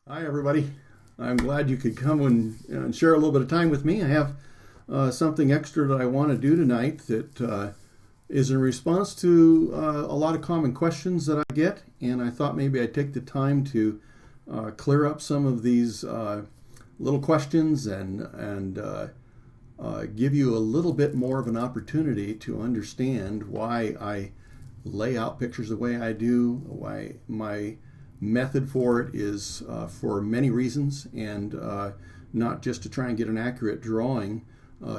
Hi, everybody. I'm glad you could come and share a little bit of time with me. I have something extra that I want to do tonight that is in response to a lot of common questions that I get, and I thought maybe I'd take the time to clear up some of these little questions and give you a little bit more of an opportunity to understand why I lay out pictures the way I do, why my method for it is for many reasons, and not just to try and get an accurate drawing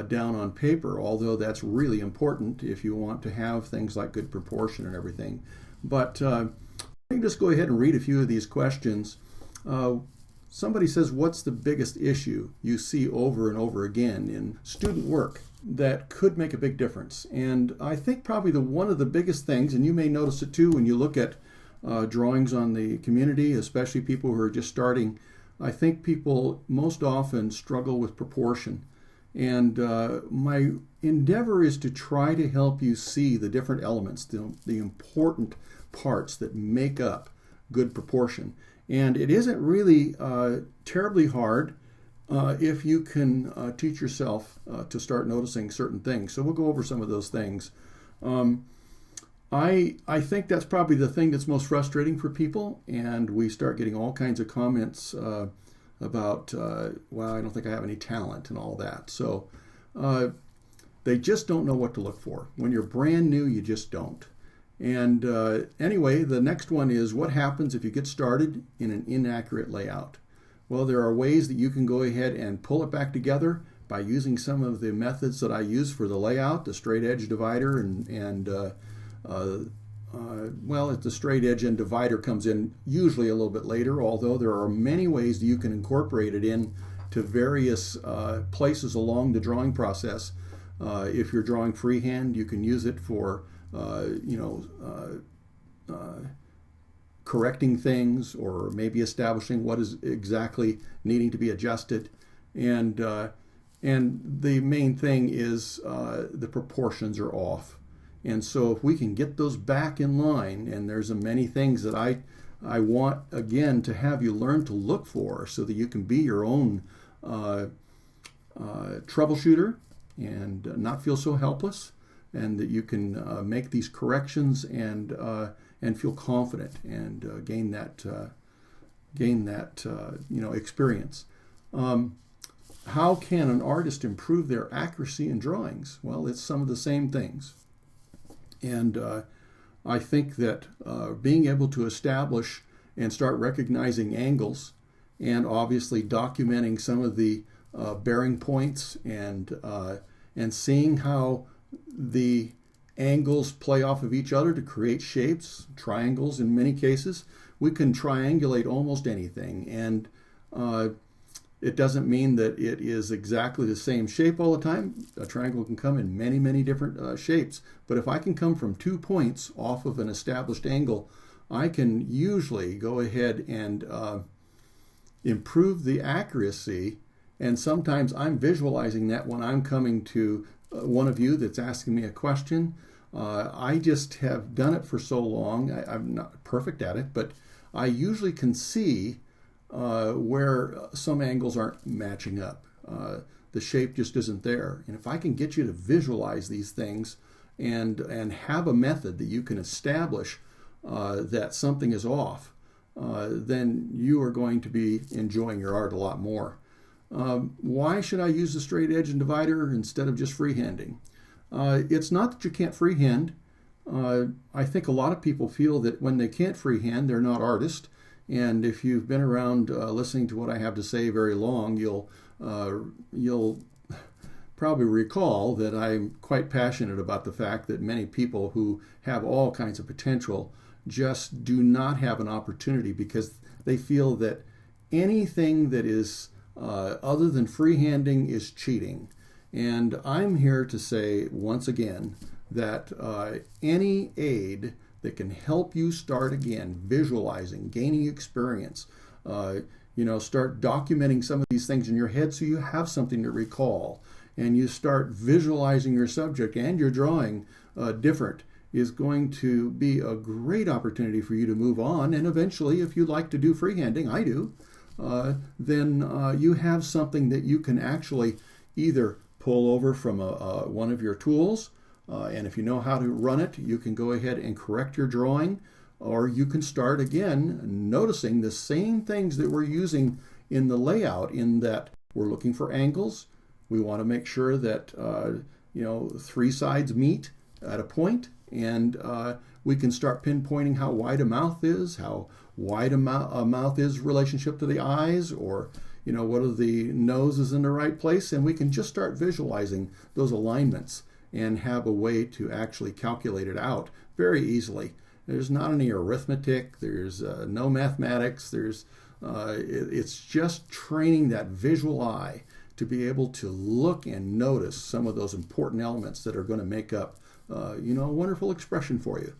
down on paper, although that's really important if you want to have things like good proportion and everything. But let me just go ahead and read a few of these questions. Somebody says, what's the biggest issue you see over and over again in student work that could make a big difference? And I think probably one of the biggest things, and you may notice it too when you look at drawings on the community, especially people who are just starting, I think people most often struggle with proportion. And my endeavor is to try to help you see the different elements, the important parts that make up good proportion. And it isn't really terribly hard if you can teach yourself to start noticing certain things. So we'll go over some of those things. I think that's probably the thing that's most frustrating for people, and we start getting all kinds of comments about, well, I don't think I have any talent and all that. So they just don't know what to look for. When you're brand new, you just don't. And anyway, the next one is, what happens if you get started in an inaccurate layout? Well, there are ways that you can go ahead and pull it back together by using some of the methods that I use for the layout, the straight edge divider well, the straight edge and divider comes in usually a little bit later, although there are many ways that you can incorporate it in to various places along the drawing process. If you're drawing freehand, you can use it for, correcting things, or maybe establishing what is exactly needing to be adjusted. And the main thing is the proportions are off. And so if we can get those back in line, and there's many things that I want, again, to have you learn to look for so that you can be your own troubleshooter and not feel so helpless, and that you can make these corrections and feel confident and gain that experience. How can an artist improve their accuracy in drawings? Well, it's some of the same things. And I think that being able to establish and start recognizing angles, and obviously documenting some of the bearing points, and seeing how the angles play off of each other to create shapes, triangles in many cases. We can triangulate almost anything, and it doesn't mean that it is exactly the same shape all the time. A triangle can come in many, many different shapes. But if I can come from 2 points off of an established angle, I can usually go ahead and improve the accuracy. And sometimes I'm visualizing that when I'm coming to one of you that's asking me a question. I just have done it for so long. I'm not perfect at it, but I usually can see where some angles aren't matching up. The shape just isn't there. And if I can get you to visualize these things and have a method that you can establish that something is off, then you are going to be enjoying your art a lot more. Why should I use the straight edge and divider instead of just freehanding? It's not that you can't freehand. I think a lot of people feel that when they can't freehand, they're not artists. And if you've been around listening to what I have to say very long, you'll probably recall that I'm quite passionate about the fact that many people who have all kinds of potential just do not have an opportunity because they feel that anything that is other than freehanding is cheating. And I'm here to say once again that any aid that can help you start again, visualizing, gaining experience, start documenting some of these things in your head so you have something to recall, and you start visualizing your subject and your drawing different, is going to be a great opportunity for you to move on. And eventually, if you like to do freehanding, I do, then you have something that you can actually either pull over from one of your tools, and if you know how to run it, you can go ahead and correct your drawing, or you can start again noticing the same things that we're using in the layout, in that we're looking for angles. We want to make sure that three sides meet at a point, and we can start pinpointing how wide a mouth is, how wide a mouth is relationship to the eyes, or whether the nose is in the right place, and we can just start visualizing those alignments and have a way to actually calculate it out very easily. There's not any arithmetic, there's no mathematics, it's just training that visual eye to be able to look and notice some of those important elements that are going to make up a wonderful expression for you.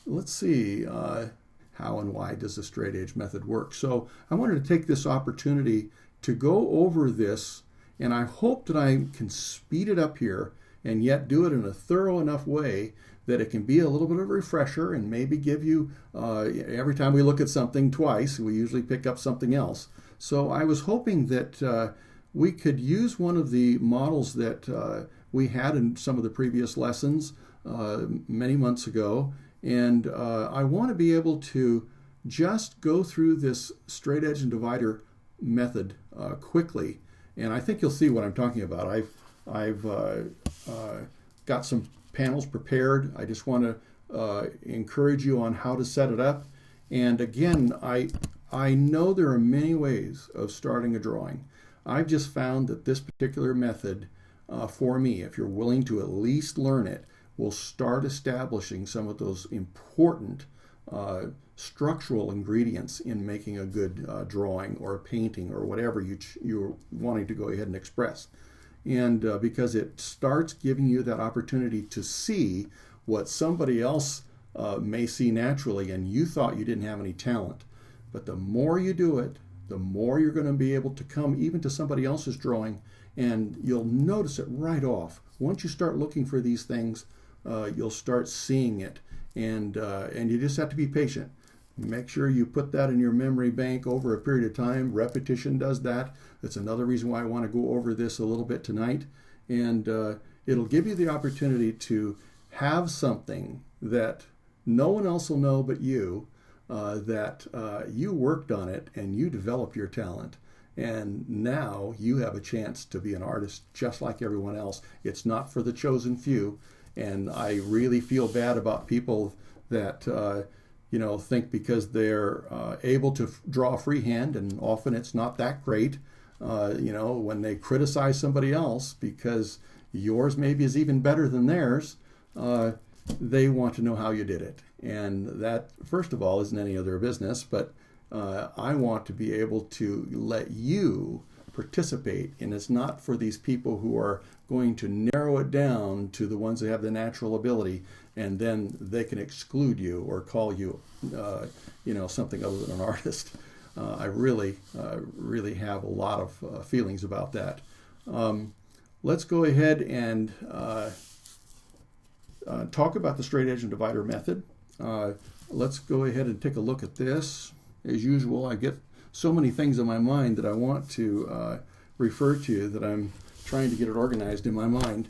Let's see, how and why does the straight edge method work? So I wanted to take this opportunity to go over this, and I hope that I can speed it up here and yet do it in a thorough enough way that it can be a little bit of a refresher and maybe give you, every time we look at something twice, we usually pick up something else. So I was hoping that we could use one of the models that we had in some of the previous lessons many months ago, and I want to be able to just go through this straight edge and divider method quickly, and I think you'll see what I'm talking about. I've got some panels prepared. I just want to encourage you on how to set it up. And again, I know there are many ways of starting a drawing. I've just found that this particular method for me, if you're willing to at least learn it, will start establishing some of those important structural ingredients in making a good drawing or a painting or whatever you're wanting to go ahead and express. And because it starts giving you that opportunity to see what somebody else may see naturally, and you thought you didn't have any talent. But the more you do it, the more you're going to be able to come even to somebody else's drawing, and you'll notice it right off. Once you start looking for these things, you'll start seeing it, and you just have to be patient. Make sure you put that in your memory bank over a period of time. Repetition does that. That's another reason why I want to go over this a little bit tonight. And it'll give you the opportunity to have something that no one else will know but you, that you worked on it and you developed your talent. And now you have a chance to be an artist just like everyone else. It's not for the chosen few. And I really feel bad about people that think because they're able to draw freehand, and often it's not that great, when they criticize somebody else because yours maybe is even better than theirs, they want to know how you did it. And that, first of all, isn't any of their business, but I want to be able to let you participate, and it's not for these people who are going to narrow it down to the ones that have the natural ability, and then they can exclude you or call you, something other than an artist. I really have a lot of feelings about that. Let's go ahead and talk about the straight edge and divider method. Let's go ahead and take a look at this. As usual, I get so many things in my mind that I want to refer to that I'm trying to get it organized in my mind.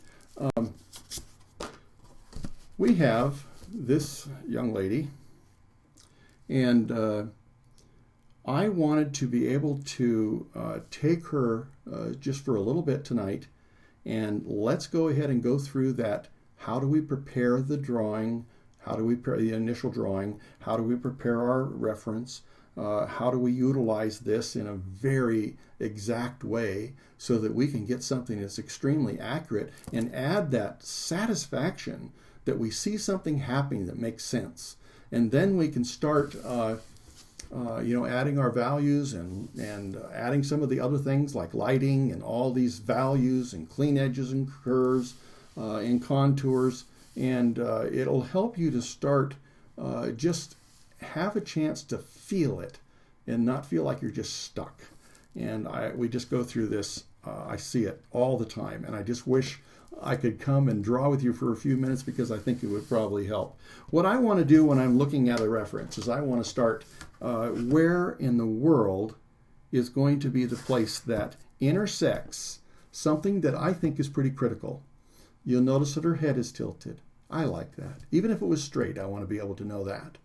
We have this young lady, and I wanted to be able to take her just for a little bit tonight, and let's go ahead and go through that. How do we prepare the drawing? How do we prepare the initial drawing? How do we prepare our reference? How do we utilize this in a very exact way so that we can get something that's extremely accurate and add that satisfaction that we see something happening that makes sense. And then we can start adding our values and adding some of the other things like lighting and all these values and clean edges and curves and contours. And it'll help you to start just have a chance to feel it and not feel like you're just stuck. And we just go through this. I see it all the time, and I just wish I could come and draw with you for a few minutes because I think it would probably help. What I want to do when I'm looking at a reference is I want to start where in the world is going to be the place that intersects something that I think is pretty critical. You'll notice that her head is tilted. I like that. Even if it was straight, I want to be able to know that.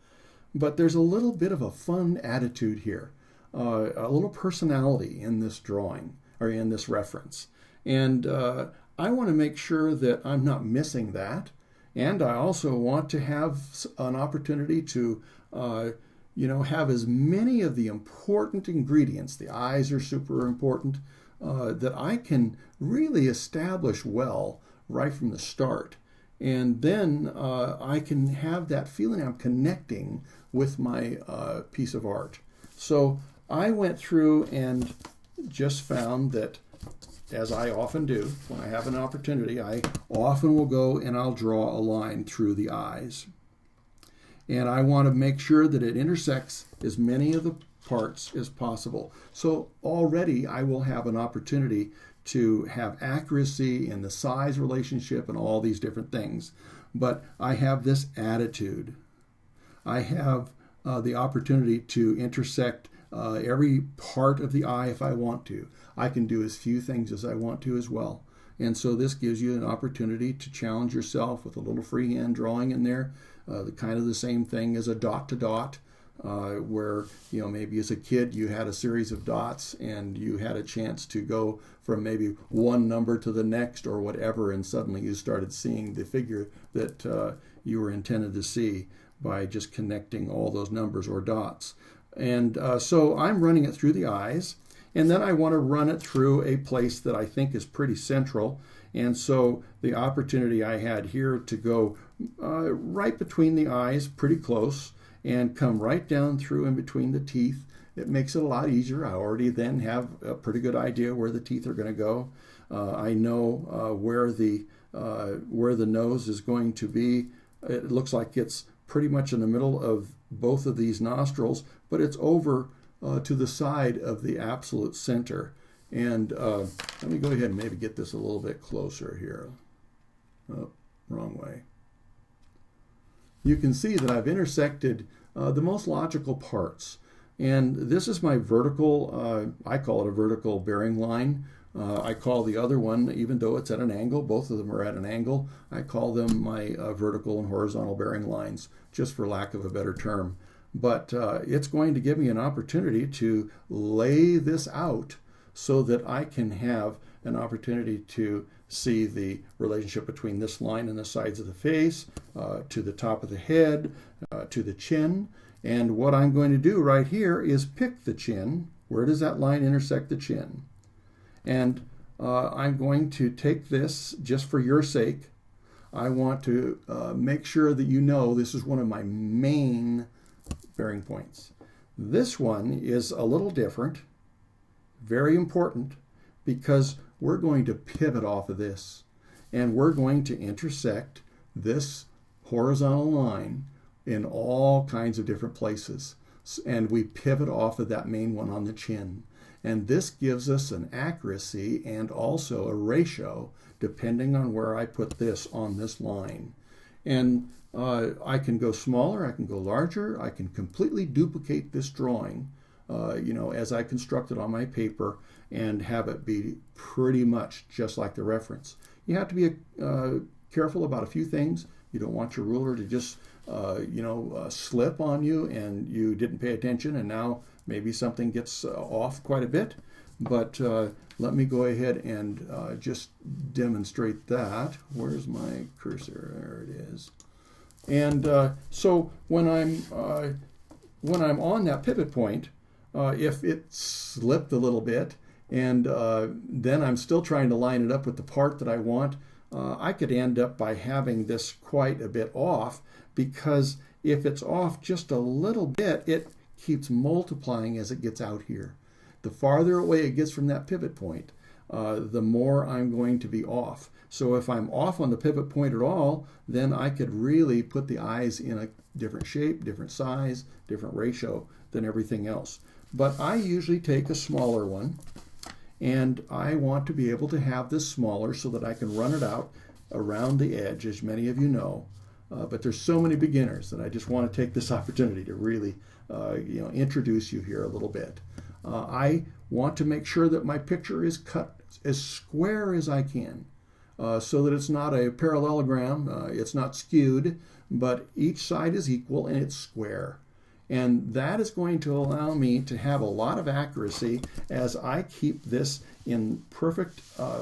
But there's a little bit of a fun attitude here, a little personality in this drawing, or in this reference. And I want to make sure that I'm not missing that. And I also want to have an opportunity to, have as many of the important ingredients, the eyes are super important, that I can really establish well right from the start. And then I can have that feeling I'm connecting with my piece of art. So I went through and just found that, as I often do, when I have an opportunity, I often will go and I'll draw a line through the eyes. And I want to make sure that it intersects as many of the parts as possible. So already I will have an opportunity to have accuracy in the size relationship and all these different things. But I have this attitude. I have the opportunity to intersect every part of the eye if I want to. I can do as few things as I want to as well. And so this gives you an opportunity to challenge yourself with a little freehand drawing in there, kind of the same thing as a dot to dot, where maybe as a kid you had a series of dots and you had a chance to go from maybe one number to the next or whatever, and suddenly you started seeing the figure that you were intended to see by just connecting all those numbers or dots. And so I'm running it through the eyes, and then I want to run it through a place that I think is pretty central. And so the opportunity I had here to go right between the eyes, pretty close, and come right down through in between the teeth. It makes it a lot easier. I already then have a pretty good idea where the teeth are going to go. I know where the nose is going to be. It looks like it's pretty much in the middle of both of these nostrils, but it's over to the side of the absolute center. And let me go ahead and maybe get this a little bit closer here. Oh, wrong way. You can see that I've intersected the most logical parts. And this is my vertical, I call it a vertical bearing line. I call the other one, even though it's at an angle, both of them are at an angle, I call them my vertical and horizontal bearing lines, just for lack of a better term. But it's going to give me an opportunity to lay this out so that I can have an opportunity to see the relationship between this line and the sides of the face, to the top of the head, to the chin. And what I'm going to do right here is pick the chin. Where does that line intersect the chin? And I'm going to take this just for your sake. I want to make sure that you know this is one of my main bearing points. This one is a little different, very important, because we're going to pivot off of this, and we're going to intersect this horizontal line in all kinds of different places. And we pivot off of that main one on the chin. And this gives us an accuracy and also a ratio depending on where I put this on this line. And I can go smaller, I can go larger, I can completely duplicate this drawing, as I construct it on my paper, and have it be pretty much just like the reference. You have to be careful about a few things. You don't want your ruler to just slip on you and you didn't pay attention, and now maybe something gets off quite a bit. But let me go ahead and just demonstrate that. Where's my cursor? There it is. And so when I'm on that pivot point, if it slipped a little bit, and then I'm still trying to line it up with the part that I want, I could end up by having this quite a bit off, because if it's off just a little bit, it keeps multiplying as it gets out here. The farther away it gets from that pivot point, the more I'm going to be off. So if I'm off on the pivot point at all, then I could really put the eyes in a different shape, different size, different ratio than everything else. But I usually take a smaller one, And I want to be able to have this smaller so that I can run it out around the edge, as many of you know. But there's so many beginners that I just want to take this opportunity to really introduce you here a little bit. I want to make sure that my picture is cut as square as I can, so that it's not a parallelogram, it's not skewed, but each side is equal and it's square. And that is going to allow me to have a lot of accuracy as I keep this in perfect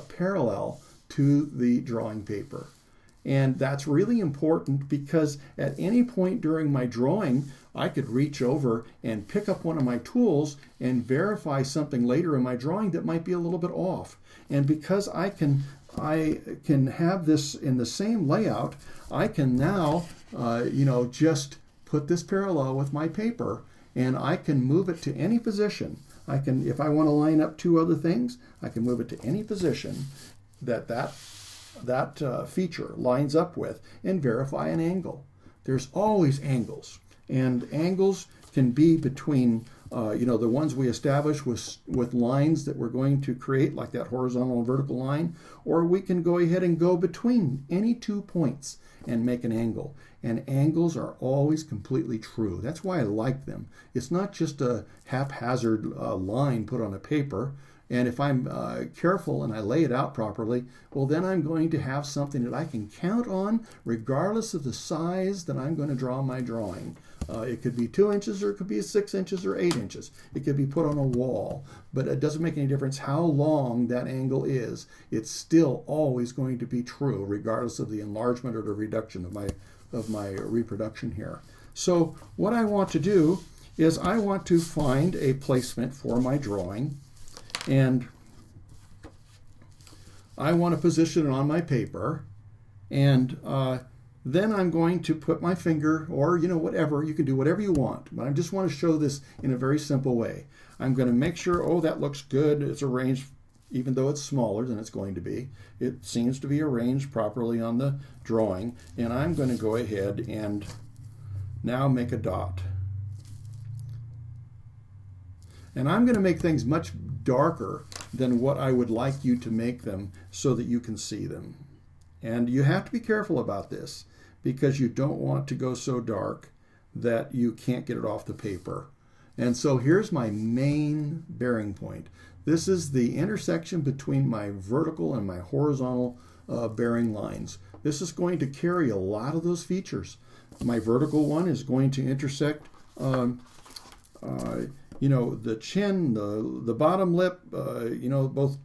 parallel to the drawing paper. And that's really important because at any point during my drawing, I could reach over and pick up one of my tools and verify something later in my drawing that might be a little bit off. And because I can have this in the same layout, I can now, just put this parallel with my paper, and I can move it to any position. I can, if I want to line up two other things, I can move it to any position that feature lines up with and verify an angle. There's always angles, and angles can be between the ones we establish with lines that we're going to create, like that horizontal and vertical line, or we can go ahead and go between any 2 points and make an angle. And angles are always completely true. That's why I like them. It's not just a haphazard line put on a paper. And if I'm careful and I lay it out properly, well, then I'm going to have something that I can count on regardless of the size that I'm going to draw my drawing. It could be 2 inches, or it could be 6 inches or 8 inches. It could be put on a wall, but it doesn't make any difference how long that angle is. It's still always going to be true regardless of the enlargement or the reduction of my reproduction here. So what I want to do is I want to find a placement for my drawing, and I want to position it on my paper, and then I'm going to put my finger, or whatever, you can do whatever you want, but I just want to show this in a very simple way. I'm going to make sure, oh, that looks good, it's arranged, even though it's smaller than it's going to be. It seems to be arranged properly on the drawing, and I'm going to go ahead and now make a dot. And I'm going to make things much darker than what I would like you to make them so that you can see them. And you have to be careful about this because you don't want to go so dark that you can't get it off the paper. And so here's my main bearing point. This is the intersection between my vertical and my horizontal bearing lines. This is going to carry a lot of those features. My vertical one is going to intersect the chin, the bottom lip, both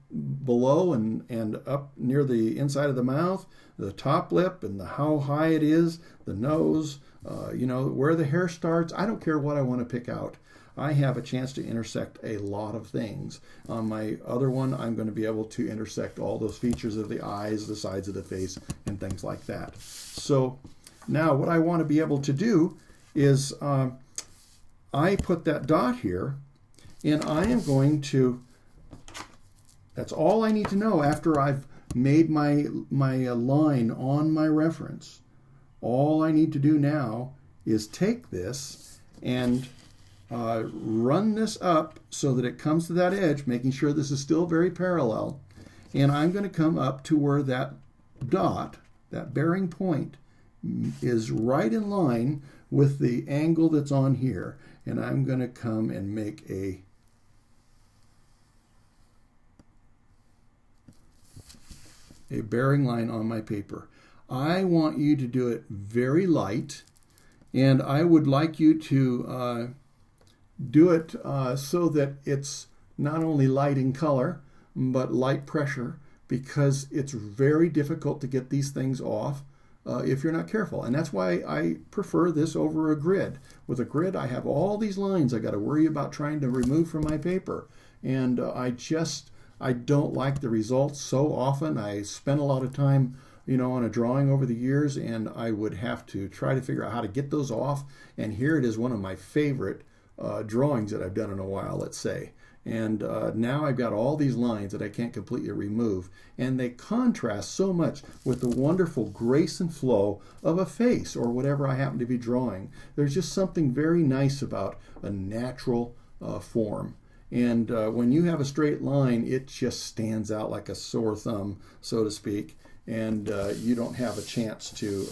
below and up near the inside of the mouth, the top lip and how high it is, the nose, where the hair starts. I don't care what I want to pick out. I have a chance to intersect a lot of things. On my other one, I'm going to be able to intersect all those features of the eyes, the sides of the face, and things like that. So now what I want to be able to do is I put that dot here, and I am going to, that's all I need to know after I've made my line on my reference. All I need to do now is take this and run this up so that it comes to that edge, making sure this is still very parallel. And I'm going to come up to where that dot, that bearing point, is right in line with the angle that's on here. And I'm going to come and make a bearing line on my paper. I want you to do it very light, and I would like you to do it so that it's not only light in color, but light pressure, because it's very difficult to get these things off if you're not careful. And that's why I prefer this over a grid. With a grid, I have all these lines I got to worry about trying to remove from my paper. And I don't like the results so often. I spent a lot of time on a drawing over the years, and I would have to try to figure out how to get those off. And here it is, one of my favorite drawings that I've done in a while, let's say. And now I've got all these lines that I can't completely remove, and they contrast so much with the wonderful grace and flow of a face or whatever I happen to be drawing. There's just something very nice about a natural form. And when you have a straight line, it just stands out like a sore thumb, so to speak, and you don't have a chance to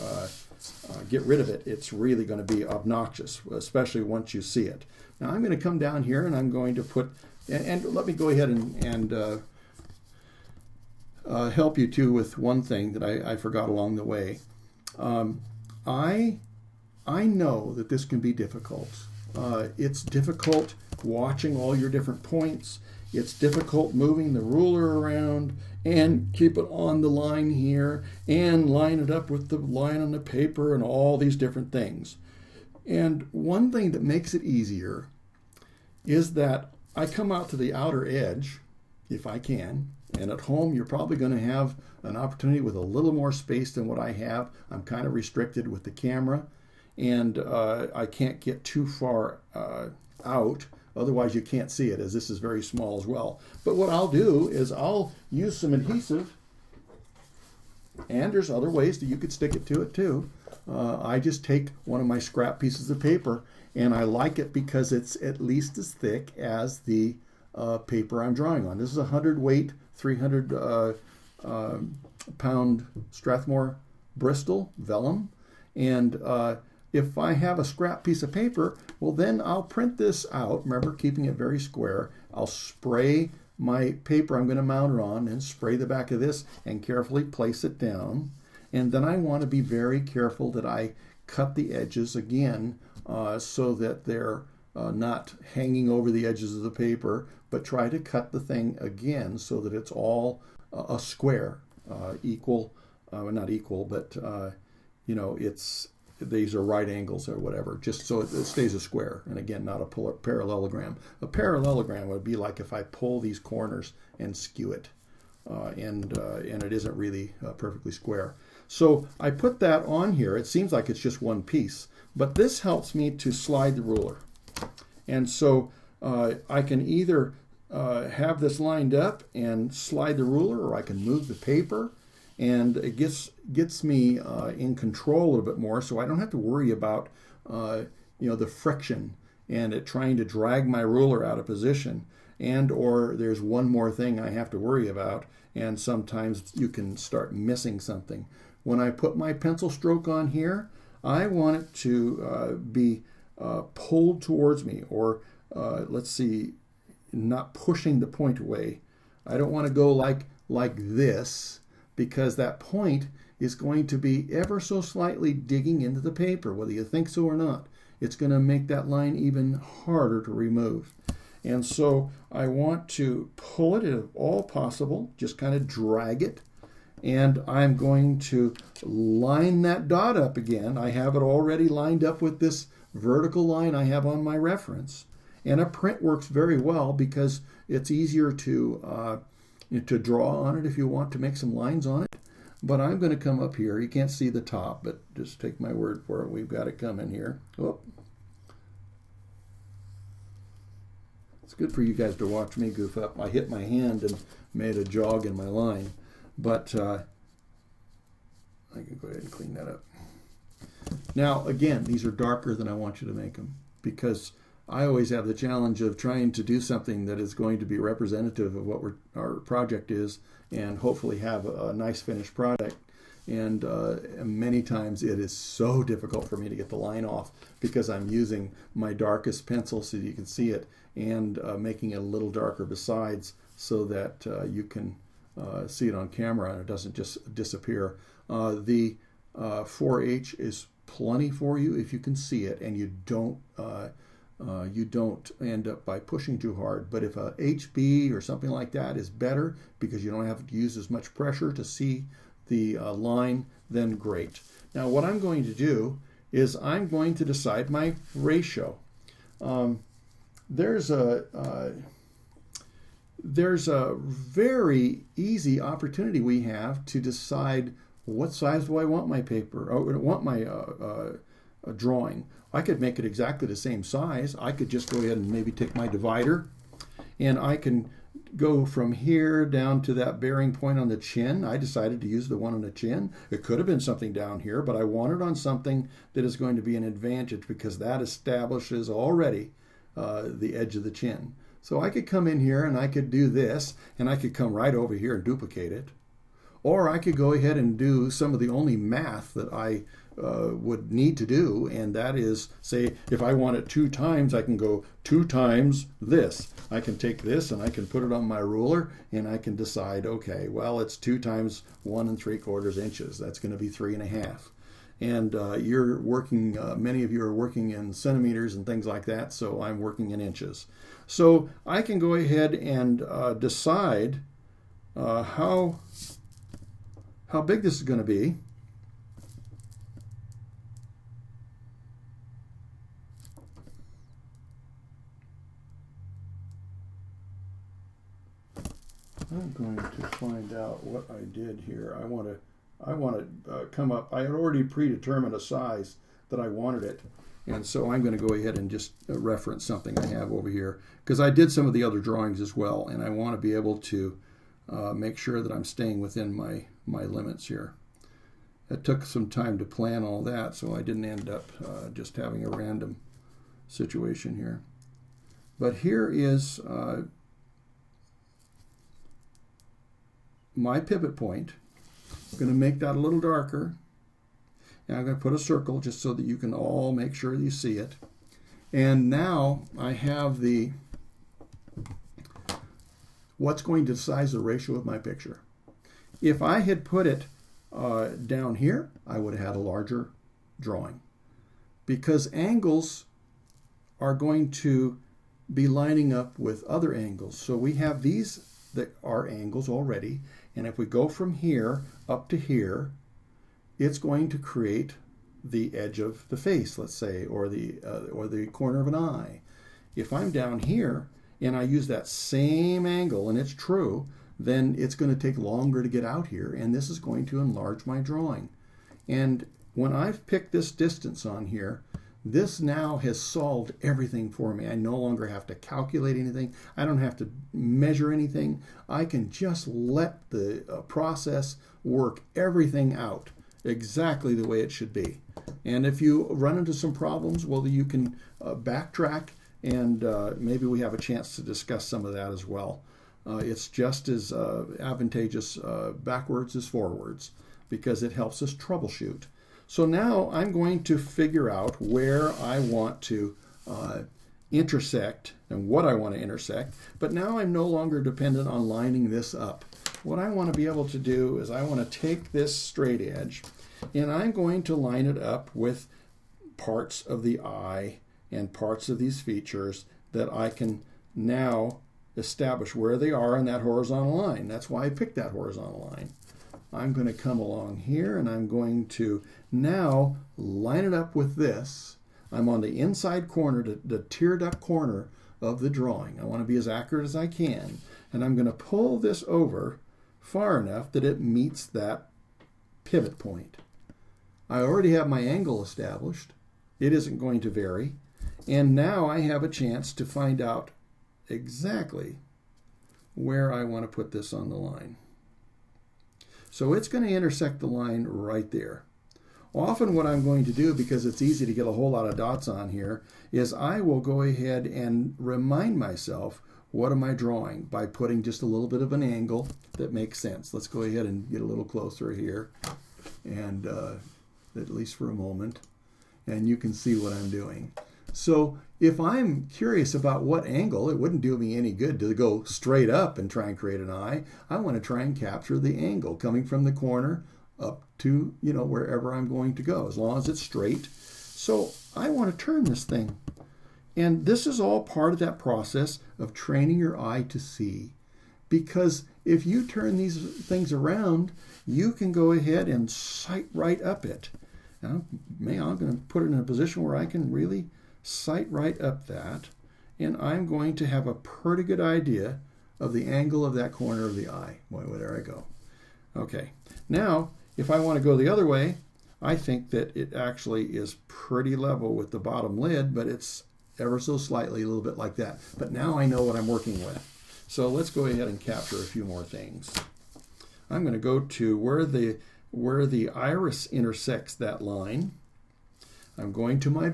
get rid of it. It's really going to be obnoxious, especially once you see it. Now I'm going to come down here and I'm going to put, and let me go ahead and help you too with one thing that I forgot along the way. I know that this can be difficult. It's difficult watching all your different points. It's difficult moving the ruler around and keep it on the line here and line it up with the line on the paper and all these different things. And one thing that makes it easier is that I come out to the outer edge, if I can, and at home you're probably going to have an opportunity with a little more space than what I have. I'm kind of restricted with the camera, and I can't get too far out. Otherwise you can't see it, as this is very small as well. But what I'll do is I'll use some adhesive, and there's other ways that you could stick it to it too. I just take one of my scrap pieces of paper, and I like it because it's at least as thick as the paper I'm drawing on. This is a 100 weight, 300 pound Strathmore Bristol vellum, and if I have a scrap piece of paper, well then I'll print this out, remember keeping it very square. I'll spray my paper I'm going to mount it on and spray the back of this and carefully place it down. And then I want to be very careful that I cut the edges again so that they're not hanging over the edges of the paper, but try to cut the thing again so that it's all a square, equal, not equal, but you know, these are right angles or whatever, just so it stays a square, and again, not a parallelogram. A parallelogram would be like if I pull these corners and skew it, and it isn't really perfectly square. So I put that on here. It seems like it's just one piece, but this helps me to slide the ruler. And so I can either have this lined up and slide the ruler, or I can move the paper, and it gets me in control a little bit more, so I don't have to worry about the friction and it trying to drag my ruler out of position. And or there's one more thing I have to worry about, and sometimes you can start missing something. When I put my pencil stroke on here, I want it to be pulled towards me, or let's see, not pushing the point away. I don't want to go like this, because that point is going to be ever so slightly digging into the paper, whether you think so or not. It's going to make that line even harder to remove. And so I want to pull it if all possible, just kind of drag it, and I'm going to line that dot up again. I have it already lined up with this vertical line I have on my reference. And a print works very well because it's easier to draw on it if you want to make some lines on it. But I'm going to come up here. You can't see the top, but just take my word for it. We've got it coming here. Oh. It's good for you guys to watch me goof up. I hit my hand and made a jog in my line. But I can go ahead and clean that up. Now, again, these are darker than I want you to make them, because I always have the challenge of trying to do something that is going to be representative of what our project is, and hopefully have a nice finished product. And many times it is so difficult for me to get the line off because I'm using my darkest pencil so you can see it, and making it a little darker besides, so that you can see it on camera and it doesn't just disappear. The 4H is plenty for you if you can see it and you don't end up by pushing too hard. But if a HB or something like that is better because you don't have to use as much pressure to see the line, then great. Now what I'm going to do is I'm going to decide my ratio. There's a very easy opportunity we have to decide what size do I want my paper, or want my drawing. I could make it exactly the same size. I could just go ahead and maybe take my divider, and I can go from here down to that bearing point on the chin. I decided to use the one on the chin. It could have been something down here, but I wanted on something that is going to be an advantage because that establishes already the edge of the chin. So I could come in here and I could do this, and I could come right over here and duplicate it. Or I could go ahead and do some of the only math that I would need to do, and that is, say, if I want it 2 times, I can go 2 times this. I can take this and I can put it on my ruler, and I can decide, okay, well, it's 2 times 1 3/4 inches. That's going to be 3.5. And you're working, many of you are working in centimeters and things like that, so I'm working in inches. So I can go ahead and decide how big this is going to be. I'm going to find out what I did here. I want to come up. I had already predetermined a size that I wanted it, and so I'm going to go ahead and just reference something I have over here, because I did some of the other drawings as well, and I want to be able to make sure that I'm staying within my limits here. It took some time to plan all that, so I didn't end up just having a random situation here. But here is my pivot point. I'm going to make that a little darker. And I'm going to put a circle just so that you can all make sure you see it. And now I have what's going to size the ratio of my picture. If I had put it down here, I would have had a larger drawing, because angles are going to be lining up with other angles. So we have these that are angles already, and if we go from here up to here, it's going to create the edge of the face, let's say, or the corner of an eye. If I'm down here and I use that same angle, and it's true, then it's going to take longer to get out here, and this is going to enlarge my drawing. And when I've picked this distance on here, this now has solved everything for me. I no longer have to calculate anything. I don't have to measure anything. I can just let the process work everything out exactly the way it should be. And if you run into some problems, well, you can backtrack, and maybe we have a chance to discuss some of that as well. It's just as advantageous backwards as forwards, because it helps us troubleshoot. So now I'm going to figure out where I want to intersect and what I want to intersect. But now I'm no longer dependent on lining this up. What I want to be able to do is I want to take this straight edge, and I'm going to line it up with parts of the eye and parts of these features that I can now establish where they are on that horizontal line. That's why I picked that horizontal line. I'm going to come along here, and I'm going to now line it up with this. I'm on the inside corner, the tiered up corner of the drawing. I want to be as accurate as I can, and I'm going to pull this over far enough that it meets that pivot point. I already have my angle established. It isn't going to vary, and now I have a chance to find out exactly where I want to put this on the line. So it's going to intersect the line right there. Often what I'm going to do, because it's easy to get a whole lot of dots on here, is I will go ahead and remind myself, what am I drawing, by putting just a little bit of an angle that makes sense. Let's go ahead and get a little closer here, and at least for a moment, and you can see what I'm doing. So if I'm curious about what angle, it wouldn't do me any good to go straight up and try and create an eye. I want to try and capture the angle coming from the corner up to, wherever I'm going to go, as long as it's straight. So I want to turn this thing. And this is all part of that process of training your eye to see. Because if you turn these things around, you can go ahead and sight right up it. Now, I'm going to put it in a position where I can really sight right up that, and I'm going to have a pretty good idea of the angle of that corner of the eye. Boy, there I go. Okay, now if I want to go the other way, I think that it actually is pretty level with the bottom lid, but it's ever so slightly a little bit like that. But now I know what I'm working with. So let's go ahead and capture a few more things. I'm going to go to where the iris intersects that line. I'm going to my,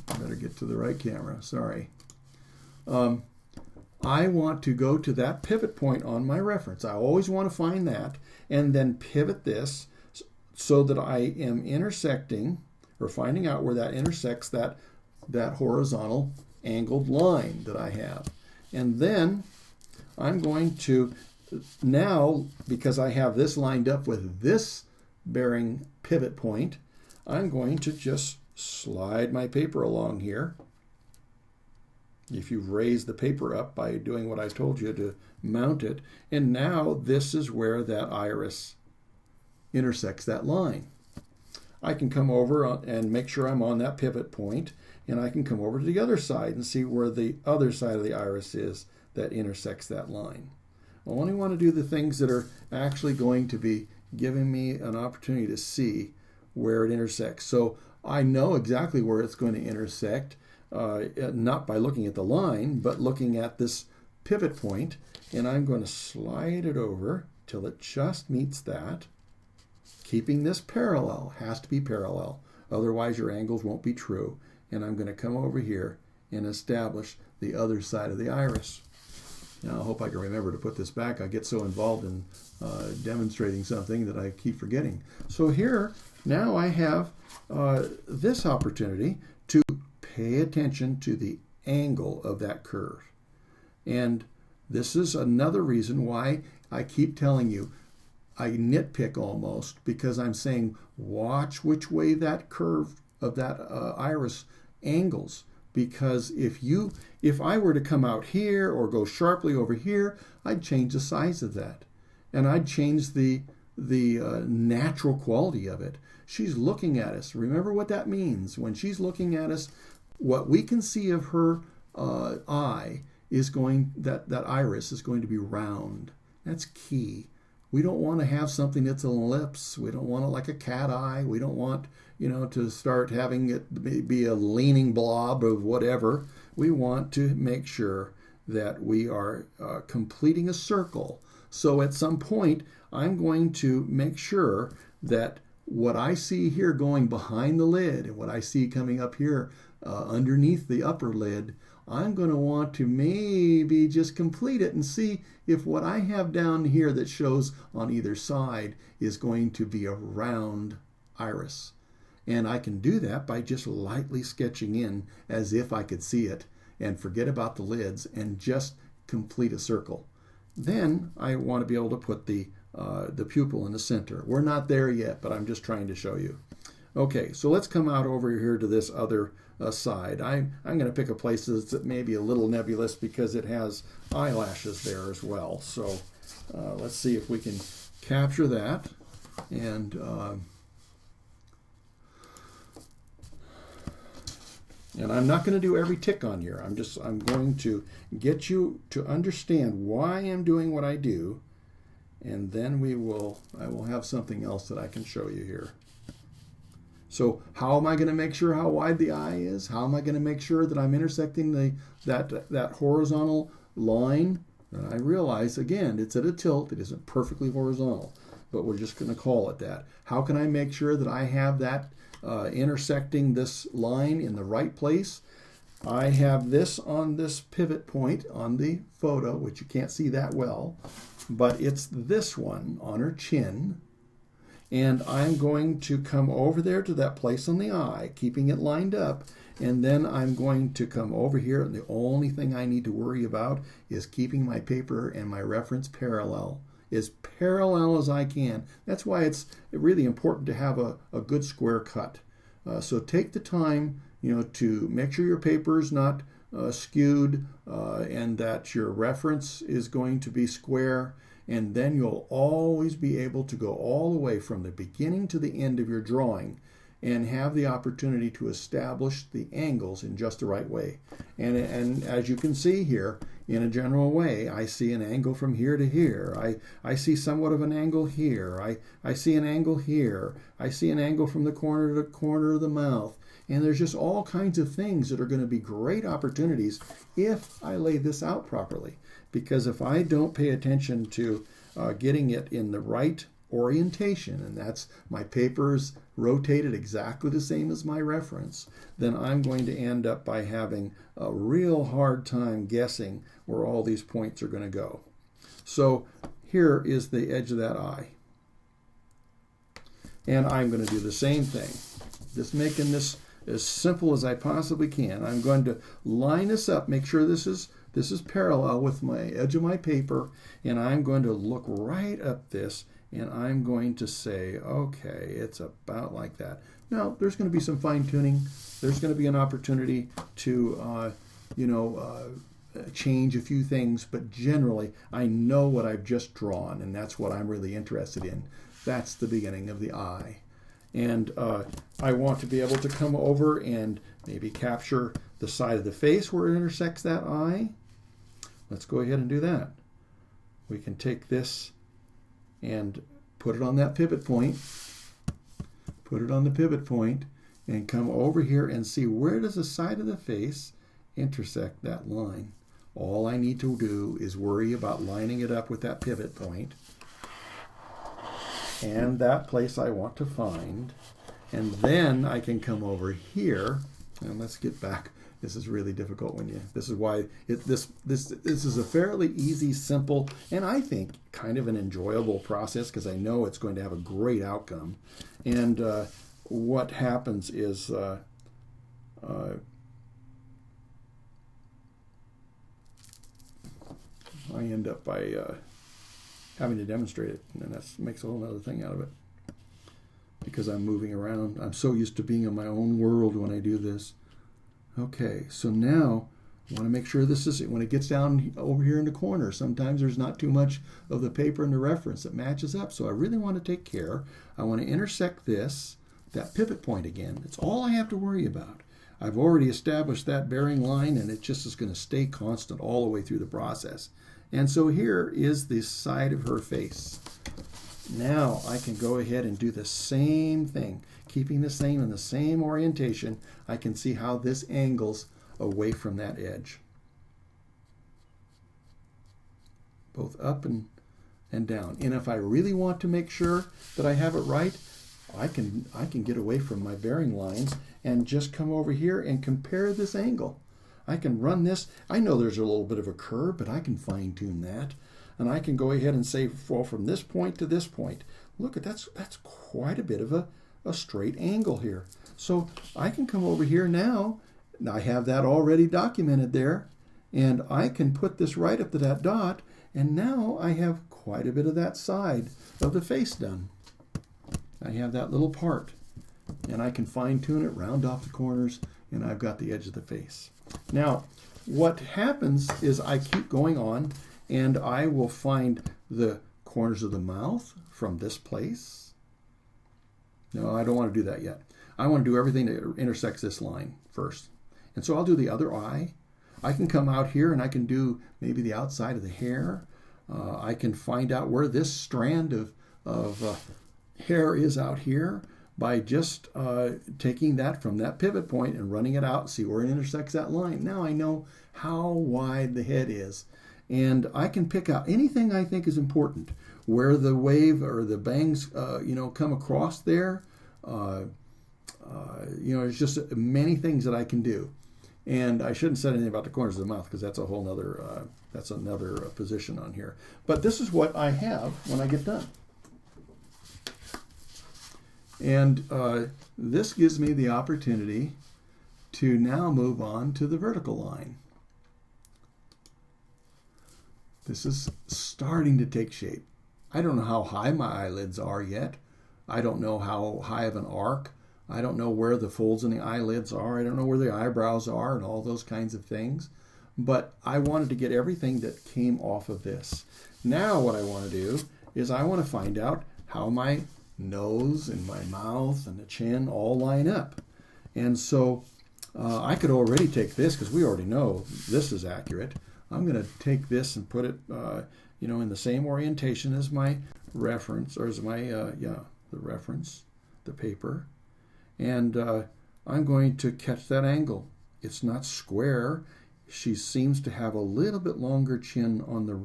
I better get to the right camera, sorry. I want to go to that pivot point on my reference. I always want to find that and then pivot this so that I am intersecting or finding out where that intersects that horizontal angled line that I have. And then I'm going to now, because I have this lined up with this bearing pivot point, I'm going to just slide my paper along here. If you've raised the paper up by doing what I told you to mount it, and now this is where that iris intersects that line. I can come over and make sure I'm on that pivot point, and I can come over to the other side and see where the other side of the iris is that intersects that line. I only want to do the things that are actually going to be giving me an opportunity to see where it intersects. So I know exactly where it's going to intersect, not by looking at the line, but looking at this pivot point, and I'm going to slide it over till it just meets that, keeping this parallel. Has to be parallel, otherwise your angles won't be true. And I'm going to come over here and establish the other side of the iris. Now I hope I can remember to put this back. I get so involved in demonstrating something that I keep forgetting. So here, now I have this opportunity to pay attention to the angle of that curve. And this is another reason why I keep telling you, I nitpick almost, because I'm saying watch which way that curve of that iris angles. Because if I were to come out here or go sharply over here, I'd change the size of that. And I'd change the natural quality of it. She's looking at us. Remember what that means. When she's looking at us, what we can see of her eye is that iris is going to be round. That's key. We don't want to have something that's an ellipse. We don't want it like a cat eye. We don't want, to start having it be a leaning blob of whatever. We want to make sure that we are completing a circle. So at some point, I'm going to make sure that what I see here going behind the lid and what I see coming up here underneath the upper lid, I'm going to want to maybe just complete it and see if what I have down here that shows on either side is going to be a round iris. And I can do that by just lightly sketching in as if I could see it and forget about the lids and just complete a circle. Then I want to be able to put the pupil in the center. We're not there yet, but I'm just trying to show you. Okay, so let's come out over here to this other side. I'm going to pick a place that's maybe a little nebulous because it has eyelashes there as well. So let's see if we can capture that. And I'm not going to do every tick on here. I'm going to get you to understand why I'm doing what I do, and then I will have something else that I can show you here. So how am I going to make sure how wide the eye is? How am I going to make sure that I'm intersecting that horizontal line? And I realize, again, it's at a tilt. It isn't perfectly horizontal, but we're just going to call it that. How can I make sure that I have that intersecting this line in the right place? I have this on this pivot point on the photo, which you can't see that well, but it's this one on her chin. And I'm going to come over there to that place on the eye, keeping it lined up. And then I'm going to come over here, and the only thing I need to worry about is keeping my paper and my reference parallel, as parallel as I can. That's why it's really important to have a good square cut. So take the time, to make sure your paper is not skewed and that your reference is going to be square. And then you'll always be able to go all the way from the beginning to the end of your drawing and have the opportunity to establish the angles in just the right way. And as you can see here, in a general way, I see an angle from here to here. I see somewhat of an angle here. I see an angle here. I see an angle from the corner to corner of the mouth. And there's just all kinds of things that are going to be great opportunities if I lay this out properly. Because if I don't pay attention to getting it in the right orientation, and that's my paper's rotated exactly the same as my reference, then I'm going to end up by having a real hard time guessing where all these points are going to go. So here is the edge of that eye. And I'm going to do the same thing, just making this as simple as I possibly can. I'm going to line this up, make sure this is parallel with my edge of my paper, and I'm going to look right up this, and I'm going to say, okay, it's about like that. Now, there's going to be some fine-tuning. There's going to be an opportunity to, change a few things, but generally, I know what I've just drawn, and that's what I'm really interested in. That's the beginning of the eye. And I want to be able to come over and maybe capture the side of the face where it intersects that eye. Let's go ahead and do that. We can take this and put it on that pivot point. Put it on the pivot point and come over here and see where does the side of the face intersect that line. All I need to do is worry about lining it up with that pivot point and that place I want to find, and then I can come over here, and let's get back. This is really difficult when you, this is why this is a fairly easy, simple, and I think kind of an enjoyable process, because I know it's going to have a great outcome. And what happens is I end up by having to demonstrate it, and that makes a whole other thing out of it, because I'm moving around. I'm so used to being in my own world when I do this. Okay, so now I want to make sure this is, when it gets down over here in the corner, sometimes there's not too much of the paper and the reference that matches up, so I really want to take care. I want to intersect this, that pivot point again. It's all I have to worry about. I've already established that bearing line, and it just is going to stay constant all the way through the process. And so here is the side of her face. Now I can go ahead and do the same thing, keeping the same in the same orientation. I can see how this angles away from that edge, both up and down. And if I really want to make sure that I have it right, I can get away from my bearing lines and just come over here and compare this angle. I can run this. I know there's a little bit of a curve, but I can fine tune that. And I can go ahead and say, well, from this point to this point, look, that's quite a bit of a straight angle here. So I can come over here now. I have that already documented there, and I can put this right up to that dot, and now I have quite a bit of that side of the face done. I have that little part, and I can fine tune it, round off the corners, and I've got the edge of the face. Now, what happens is I keep going on, and I will find the corners of the mouth from this place. No, I don't want to do that yet. I want to do everything that intersects this line first. And so I'll do the other eye. I can come out here and I can do maybe the outside of the hair. I can find out where this strand of hair is out here by just taking that from that pivot point and running it out, see where it intersects that line. Now I know how wide the head is, and I can pick out anything I think is important, where the wave or the bangs come across there. There's just many things that I can do. And I shouldn't say anything about the corners of the mouth, because that's a whole nother position on here. But this is what I have when I get done. And this gives me the opportunity to now move on to the vertical line. This is starting to take shape. I don't know how high my eyelids are yet. I don't know how high of an arc. I don't know where the folds in the eyelids are. I don't know where the eyebrows are and all those kinds of things. But I wanted to get everything that came off of this. Now what I want to do is I want to find out how my nose and my mouth and the chin all line up. And so I could already take this, because we already know this is accurate. I'm going to take this and put it in the same orientation as my reference, or as my the reference, the paper. And I'm going to catch that angle. It's not square. She seems to have a little bit longer chin on the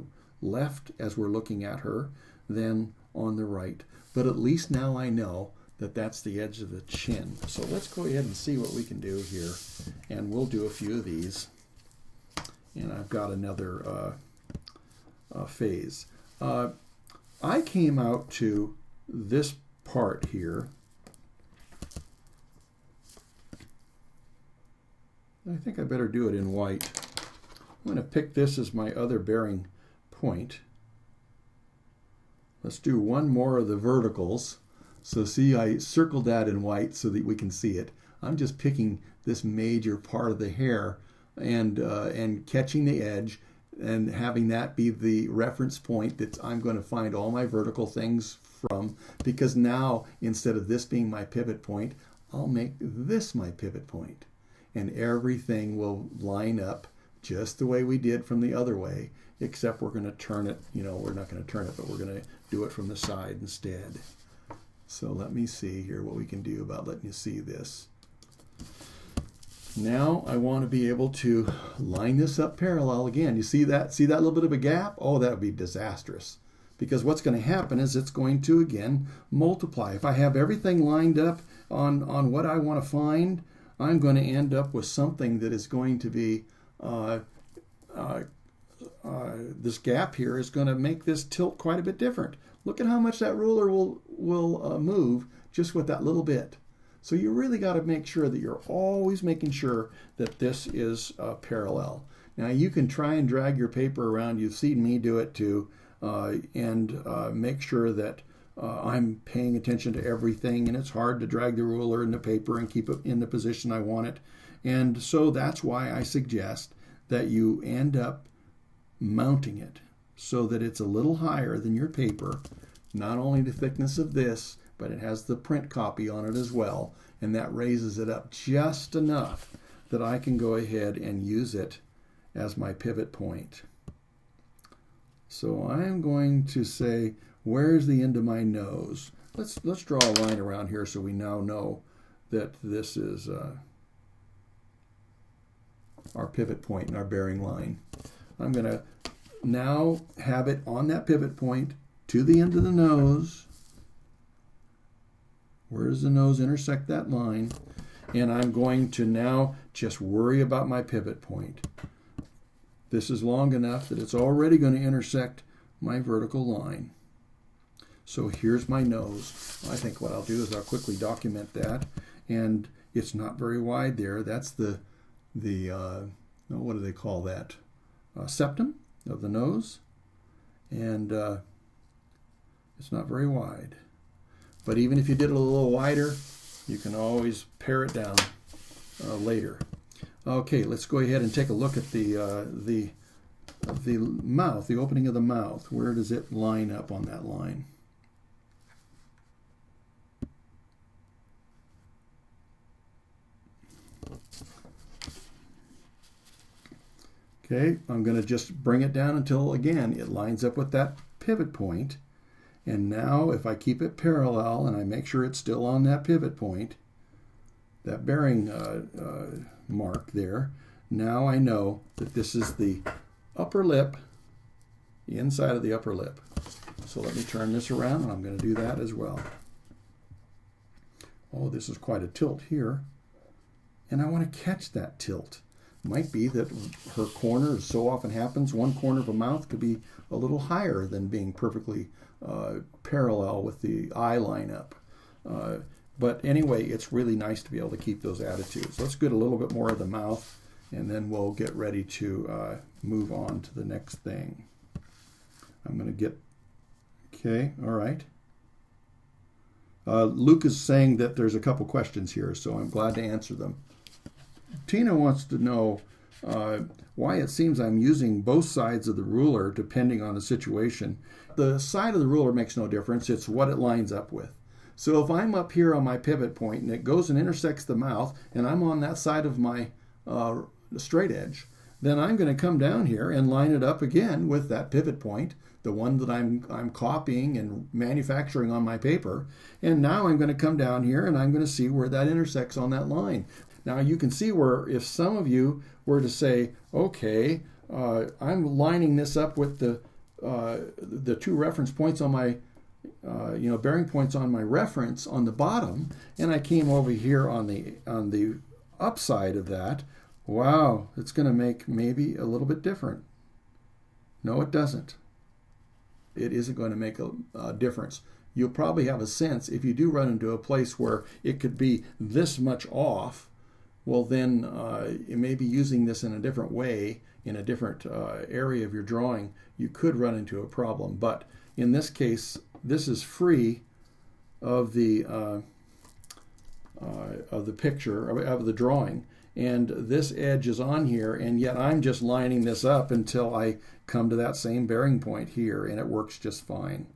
left as we're looking at her than on the right. But at least now I know that that's the edge of the chin. So let's go ahead and see what we can do here. And we'll do a few of these. And I've got another phase. I came out to this part here. I think I better do it in white. I'm going to pick this as my other bearing point. Let's do one more of the verticals. So see, I circled that in white so that we can see it. I'm just picking this major part of the hair and catching the edge and having that be the reference point that I'm going to find all my vertical things from, because now instead of this being my pivot point, I'll make this my pivot point. And everything will line up just the way we did from the other way, except we're going to turn it, we're not going to turn it, but we're going to do it from the side instead. So let me see here what we can do about letting you see this. Now I want to be able to line this up parallel again. You see that? See that little bit of a gap? Oh, that would be disastrous. Because what's going to happen is it's going to, again, multiply. If I have everything lined up on what I want to find, I'm going to end up with something that is going to be, this gap here is going to make this tilt quite a bit different. Look at how much that ruler will move just with that little bit. So you really got to make sure that you're always making sure that this is parallel. Now you can try and drag your paper around. You've seen me do it too, and make sure that I'm paying attention to everything, and it's hard to drag the ruler and the paper and keep it in the position I want it. And so that's why I suggest that you end up mounting it so that it's a little higher than your paper, not only the thickness of this, but it has the print copy on it as well, and that raises it up just enough that I can go ahead and use it as my pivot point. So I'm going to say, where's the end of my nose? Let's draw a line around here so we now know that this is our pivot point and our bearing line. I'm going to now have it on that pivot point to the end of the nose. Where does the nose intersect that line? And I'm going to now just worry about my pivot point. This is long enough that it's already going to intersect my vertical line. So here's my nose. I think what I'll do is I'll quickly document that. And it's not very wide there. That's the what do they call that? Septum of the nose. And it's not very wide. But even if you did it a little wider, you can always pare it down later. Okay, let's go ahead and take a look at the mouth, the opening of the mouth. Where does it line up on that line? Okay, I'm going to just bring it down until, again, it lines up with that pivot point. And now if I keep it parallel and I make sure it's still on that pivot point, that bearing mark there, now I know that this is the upper lip, the inside of the upper lip. So let me turn this around, and I'm going to do that as well. Oh, this is quite a tilt here. And I want to catch that tilt. Might be that her corner, as so often happens, one corner of a mouth could be a little higher than being perfectly parallel with the eye lineup. But anyway, it's really nice to be able to keep those attitudes. Let's get a little bit more of the mouth, and then we'll get ready to move on to the next thing. I'm going to get, okay, all right. Luke is saying that there's a couple questions here, so I'm glad to answer them. Tina wants to know why it seems I'm using both sides of the ruler depending on the situation. The side of the ruler makes no difference. It's what it lines up with. So if I'm up here on my pivot point and it goes and intersects the mouth and I'm on that side of my straight edge, then I'm going to come down here and line it up again with that pivot point, the one that I'm copying and manufacturing on my paper. And now I'm going to come down here and I'm going to see where that intersects on that line. Now you can see where if some of you were to say, okay, I'm lining this up with the two reference points on my bearing points on my reference on the bottom, and I came over here on the upside of that. Wow, it's going to make maybe a little bit different. No, it doesn't. It isn't going to make a difference. You'll probably have a sense if you do run into a place where it could be this much off. Well, then maybe using this in a different way, in a different area of your drawing, you could run into a problem. But in this case, this is free of the picture, of the drawing, and this edge is on here, and yet I'm just lining this up until I come to that same bearing point here, and it works just fine.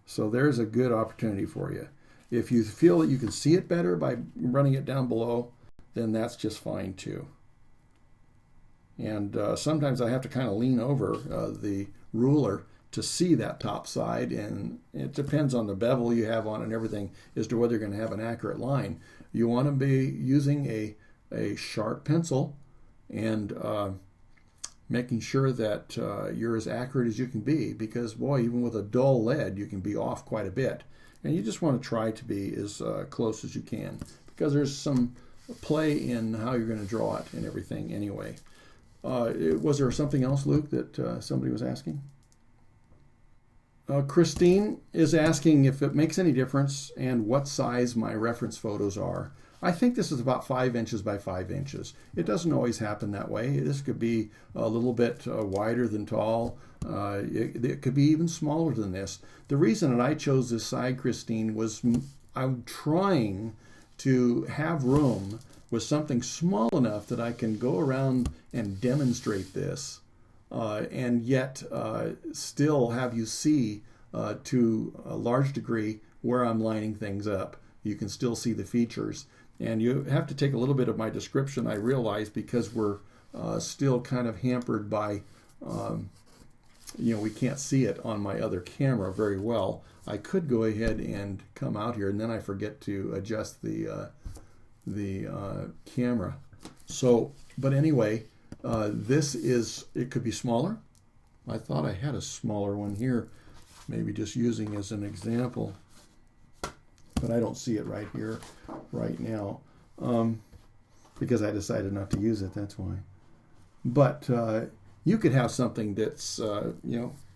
So there's a good opportunity for you. If you feel that you can see it better by running it down below, then that's just fine too. And sometimes I have to kind of lean over the ruler to see that top side, and it depends on the bevel you have on and everything as to whether you're going to have an accurate line. You want to be using a sharp pencil and making sure that you're as accurate as you can be, because boy, even with a dull lead you can be off quite a bit, and you just want to try to be as close as you can, because there's some play in how you're going to draw it and everything anyway. Was there something else, Luke, that somebody was asking? Christine is asking if it makes any difference and what size my reference photos are. I think this is about 5 inches by 5 inches. It doesn't always happen that way. This could be a little bit wider than tall. It could be even smaller than this. The reason that I chose this side, Christine, was I'm trying to have room with something small enough that I can go around and demonstrate this and yet still have you see to a large degree where I'm lining things up. You can still see the features. And you have to take a little bit of my description, I realize, because we're still kind of hampered by, we can't see it on my other camera very well. I could go ahead and come out here, and then I forget to adjust the camera. So, but anyway, it could be smaller. I thought I had a smaller one here, maybe just using as an example. But I don't see it right here, right now, because I decided not to use it, that's why. But you could have something that's,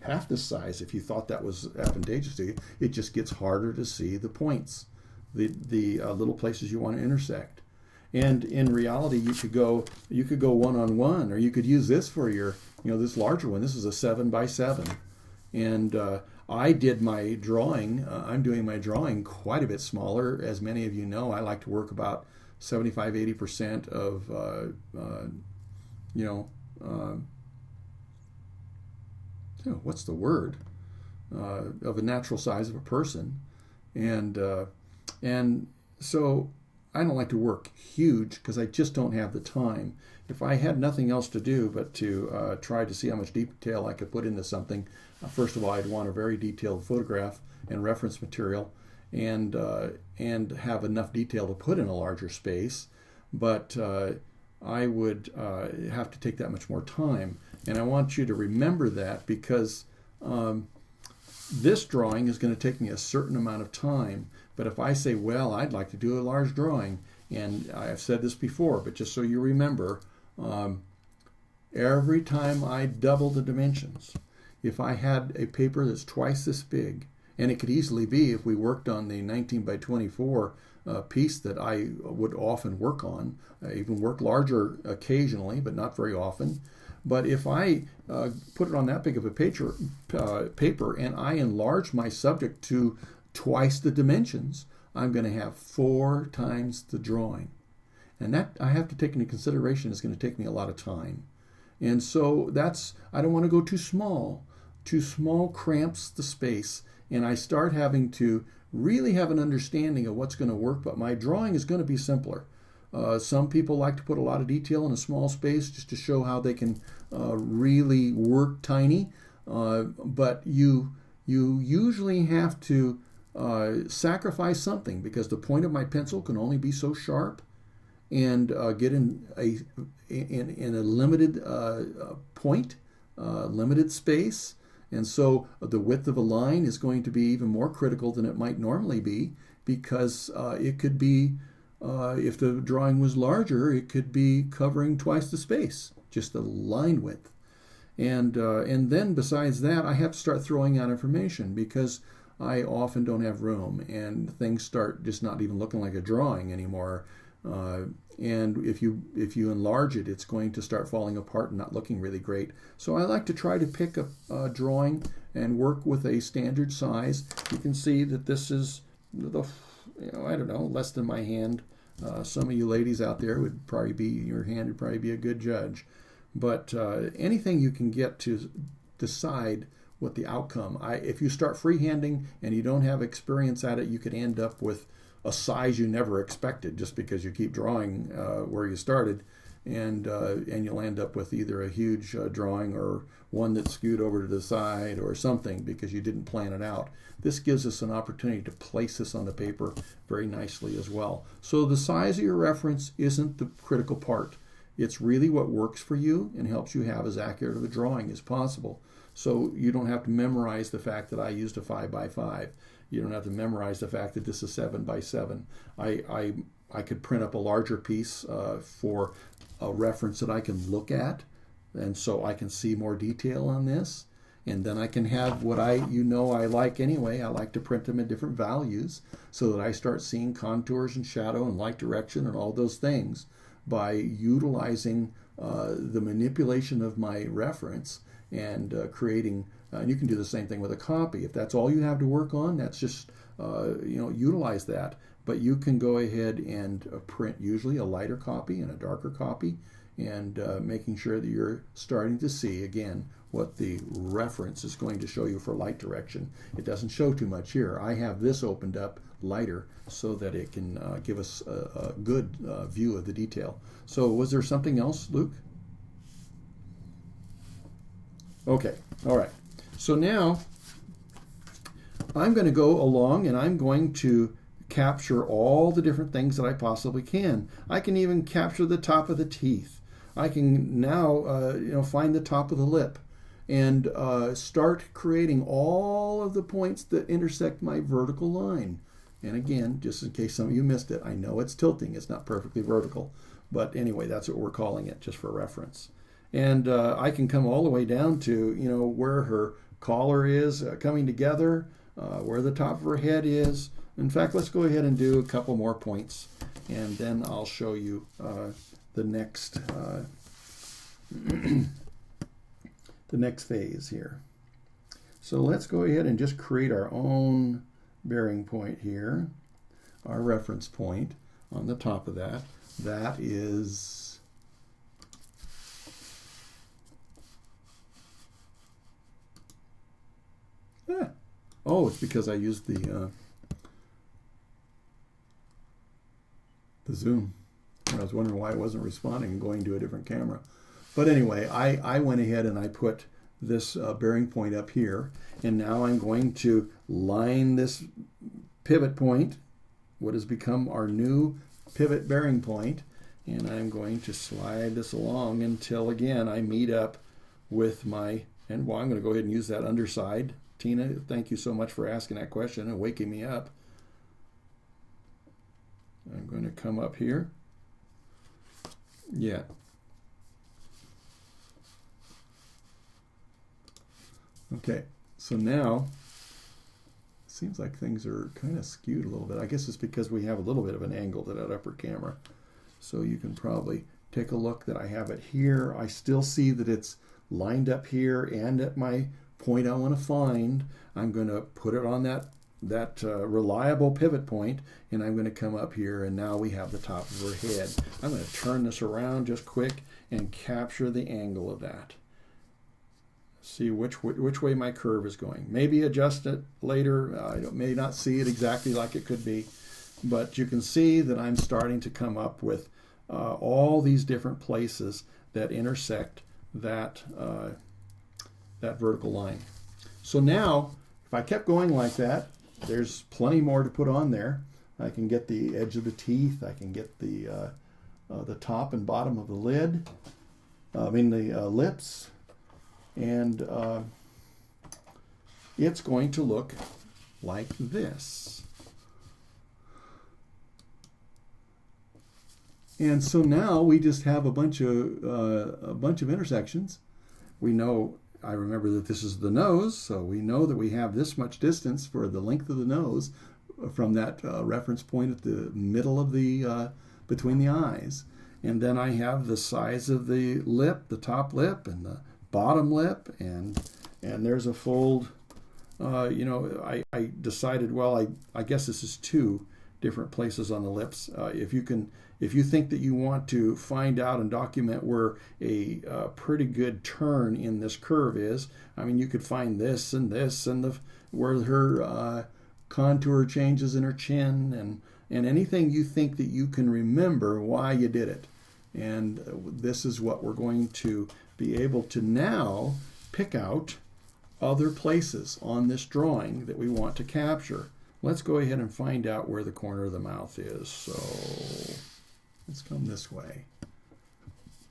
half this size if you thought that was advantageous to you. It just gets harder to see the points, the little places you want to intersect. And in reality, you could go one-on-one, or you could use this for your, this larger one. This is a 7x7. And I did my drawing, I'm doing my drawing quite a bit smaller. As many of you know, I like to work about 75-80% of, what's the word? Of a natural size of a person. And so I don't like to work huge because I just don't have the time. If I had nothing else to do but to try to see how much detail I could put into something, first of all, I'd want a very detailed photograph and reference material, and have enough detail to put in a larger space. But I would have to take that much more time, and I want you to remember that, because this drawing is going to take me a certain amount of time. But if I say, well, I'd like to do a large drawing, and I've said this before, but just so you remember, every time I double the dimensions, if I had a paper that's twice this big, and it could easily be if we worked on the 19 by 24 piece that I would often work on, I even work larger occasionally, but not very often. But if I put it on that big of a paper and I enlarge my subject to twice the dimensions, I'm going to have 4 times the drawing. And that I have to take into consideration is going to take me a lot of time. And so I don't want to go too small. Too small cramps the space, and I start having to really have an understanding of what's going to work, but my drawing is going to be simpler. Some people like to put a lot of detail in a small space just to show how they can really work tiny, but you usually have to sacrifice something, because the point of my pencil can only be so sharp, and get in a limited point, limited space, And so the width of a line is going to be even more critical than it might normally be, because it could be, if the drawing was larger, it could be covering twice the space, just the line width. And then besides that, I have to start throwing out information, because I often don't have room, and things start just not even looking like a drawing anymore. And if you enlarge it, it's going to start falling apart and not looking really great. So I like to try to pick a drawing and work with a standard size. You can see that this is I don't know, less than my hand. Some of you ladies out there would probably be, your hand would probably be a good judge. But anything you can get to decide what the outcome. If you start freehanding and you don't have experience at it, you could end up with a size you never expected, just because you keep drawing where you started, and you'll end up with either a huge drawing or one that's skewed over to the side or something, because you didn't plan it out. This gives us an opportunity to place this on the paper very nicely as well. So the size of your reference isn't the critical part. It's really what works for you and helps you have as accurate of a drawing as possible. So you don't have to memorize the fact that I used a 5x5. You don't have to memorize the fact that this is 7x7. I could print up a larger piece for a reference that I can look at, and so I can see more detail on this. And then I can have what I like anyway. I like to print them in different values so that I start seeing contours and shadow and light direction and all those things by utilizing the manipulation of my reference and creating. And you can do the same thing with a copy. If that's all you have to work on, that's just utilize that. But you can go ahead and print usually a lighter copy and a darker copy, and making sure that you're starting to see again what the reference is going to show you for light direction. It doesn't show too much here. I have this opened up lighter so that it can give us a good view of the detail. So was there something else, Luke? Okay, all right. So now I'm going to go along and I'm going to capture all the different things that I possibly can. I can even capture the top of the teeth. I can now find the top of the lip and start creating all of the points that intersect my vertical line. And again, just in case some of you missed it, I know it's tilting. It's not perfectly vertical. But anyway, that's what we're calling it, just for reference. And I can come all the way down to, where her collar is coming together, where the top of her head is. In fact, let's go ahead and do a couple more points, and then I'll show you the next the next phase here. So let's go ahead and just create our own bearing point here, our reference point on the top of that. That is oh, it's because I used the zoom. I was wondering why it wasn't responding and going to a different camera. But anyway, I went ahead and I put this bearing point up here, and now I'm going to line this pivot point, what has become our new pivot bearing point, and I'm going to slide this along until again I meet up with my, I'm going to go ahead and use that underside. Tina, thank you so much for asking that question and waking me up. I'm going to come up here. Yeah. Okay, so now it seems like things are kind of skewed a little bit. I guess it's because we have a little bit of an angle to that upper camera. So you can probably take a look that I have it here. I still see that it's lined up here and at my point I want to find. I'm going to put it on that reliable pivot point, and I'm going to come up here, and now we have the top of her head. I'm going to turn this around just quick and capture the angle of that. See which way my curve is going. Maybe adjust it later. I may not see it exactly like it could be, but you can see that I'm starting to come up with all these different places that intersect that that vertical line. So now, if I kept going like that, there's plenty more to put on there. I can get the edge of the teeth. I can get the top and bottom of the lid. The lips. And it's going to look like this. And so now we just have a bunch of intersections. We know, I remember that this is the nose, so we know that we have this much distance for the length of the nose from that reference point at the middle of the, between the eyes. And then I have the size of the lip, the top lip and the bottom lip, and there's a fold. I decided, well, I guess this is two different places on the lips. If you think that you want to find out and document where a pretty good turn in this curve is, I mean, you could find this and where her contour changes in her chin and anything you think that you can remember why you did it. And this is what we're going to be able to now pick out other places on this drawing that we want to capture. Let's go ahead and find out where the corner of the mouth is. So let's come this way.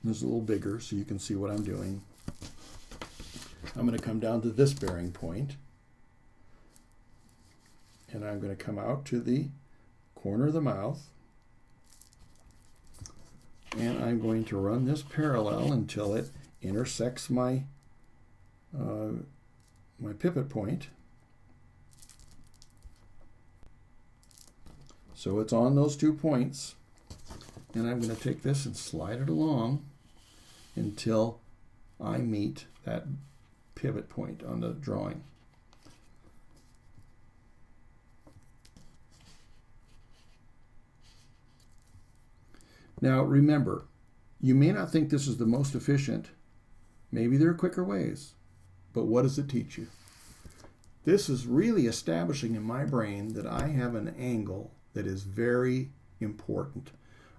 This is a little bigger so you can see what I'm doing. I'm going to come down to this bearing point, and I'm going to come out to the corner of the mouth, and I'm going to run this parallel until it intersects my my pivot point. So it's on those 2 points, and I'm going to take this and slide it along until I meet that pivot point on the drawing. Now remember, you may not think this is the most efficient. Maybe there are quicker ways, but what does it teach you? This is really establishing in my brain that I have an angle that is very important.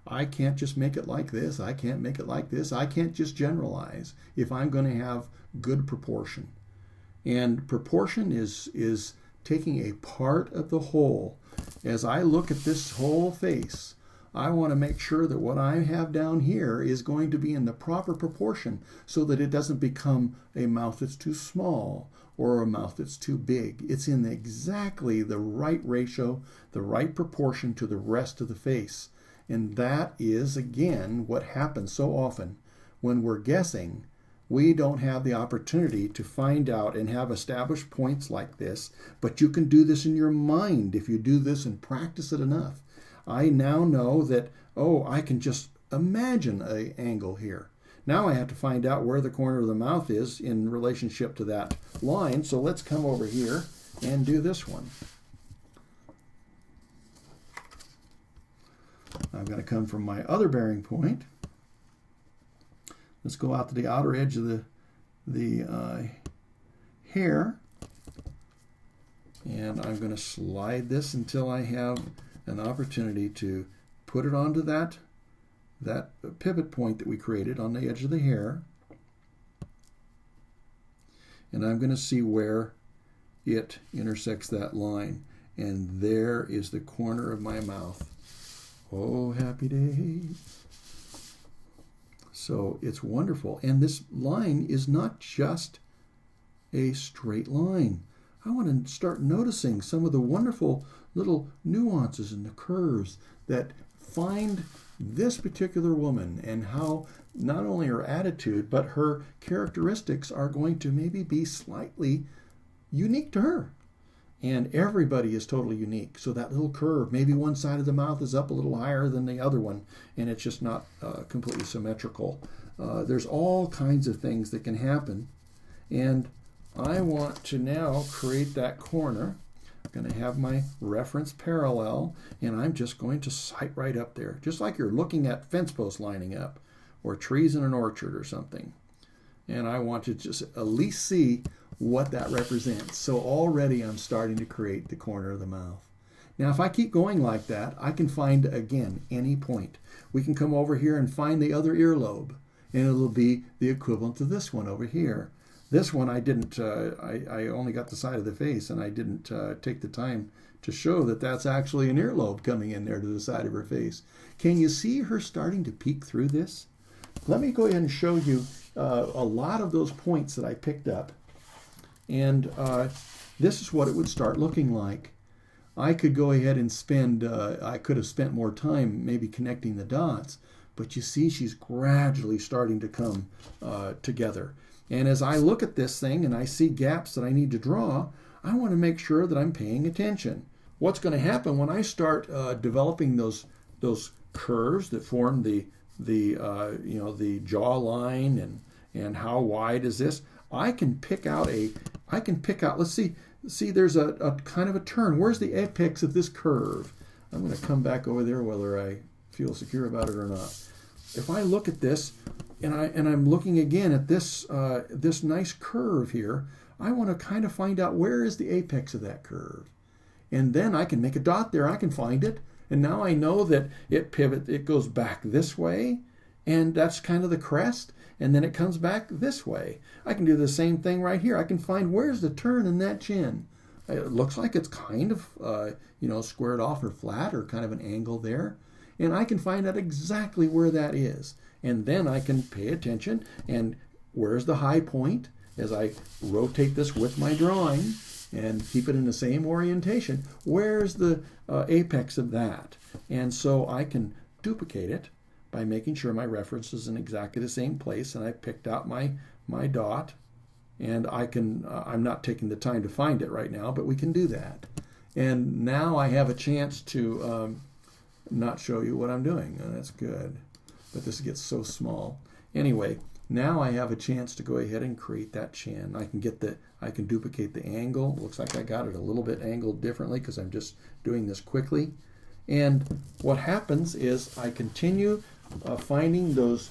I can't just make it like this. I can't make it like this. I can't just generalize if I'm going to have good proportion. And proportion is taking a part of the whole. As I look at this whole face, I want to make sure that what I have down here is going to be in the proper proportion so that it doesn't become a mouth that's too small or a mouth that's too big. It's in exactly the right ratio, the right proportion to the rest of the face. And that is, again, what happens so often when we're guessing. We don't have the opportunity to find out and have established points like this, but you can do this in your mind if you do this and practice it enough. I now know that, I can just imagine an angle here. Now I have to find out where the corner of the mouth is in relationship to that line. So let's come over here and do this one. I'm going to come from my other bearing point. Let's go out to the outer edge of the hair. And I'm going to slide this until I have an opportunity to put it onto that pivot point that we created on the edge of the hair. And I'm going to see where it intersects that line. And there is the corner of my mouth. Oh, happy day. So it's wonderful. And this line is not just a straight line. I want to start noticing some of the wonderful little nuances and the curves that find this particular woman and how not only her attitude but her characteristics are going to maybe be slightly unique to her. And everybody is totally unique. So that little curve, maybe one side of the mouth is up a little higher than the other one, and it's just not completely symmetrical. There's all kinds of things that can happen. And I want to now create that corner. I'm going to have my reference parallel, and I'm just going to sight right up there, just like you're looking at fence posts lining up or trees in an orchard or something. And I want to just at least see what that represents. So already I'm starting to create the corner of the mouth. Now, if I keep going like that, I can find, again, any point. We can come over here and find the other earlobe, and it'll be the equivalent to this one over here. This one I didn't, I only got the side of the face, and I didn't take the time to show that that's actually an earlobe coming in there to the side of her face. Can you see her starting to peek through this? Let me go ahead and show you a lot of those points that I picked up. And this is what it would start looking like. I could go ahead and I could have spent more time maybe connecting the dots, but you see she's gradually starting to come together. And as I look at this thing and I see gaps that I need to draw, I want to make sure that I'm paying attention. What's going to happen when I start developing those curves that form the jawline and how wide is this? I can pick out, let's see there's a kind of a turn. Where's the apex of this curve? I'm going to come back over there whether I feel secure about it or not. If I look at this and I'm looking again at this this nice curve here, I want to kind of find out where is the apex of that curve. And then I can make a dot there. I can find it. And now I know that it goes back this way, and that's kind of the crest, and then it comes back this way. I can do the same thing right here. I can find where's the turn in that chin. It looks like it's kind of squared off or flat or kind of an angle there. And I can find out exactly where that is. And then I can pay attention and where's the high point as I rotate this with my drawing and keep it in the same orientation. Where's the apex of that? And so I can duplicate it by making sure my reference is in exactly the same place, and I picked out my dot, and I'm not taking the time to find it right now, but we can do that. And now I have a chance to not show you what I'm doing. That's good, but this gets so small. Anyway, now I have a chance to go ahead and create that chin. I can duplicate the angle. Looks like I got it a little bit angled differently because I'm just doing this quickly. And what happens is I continue finding those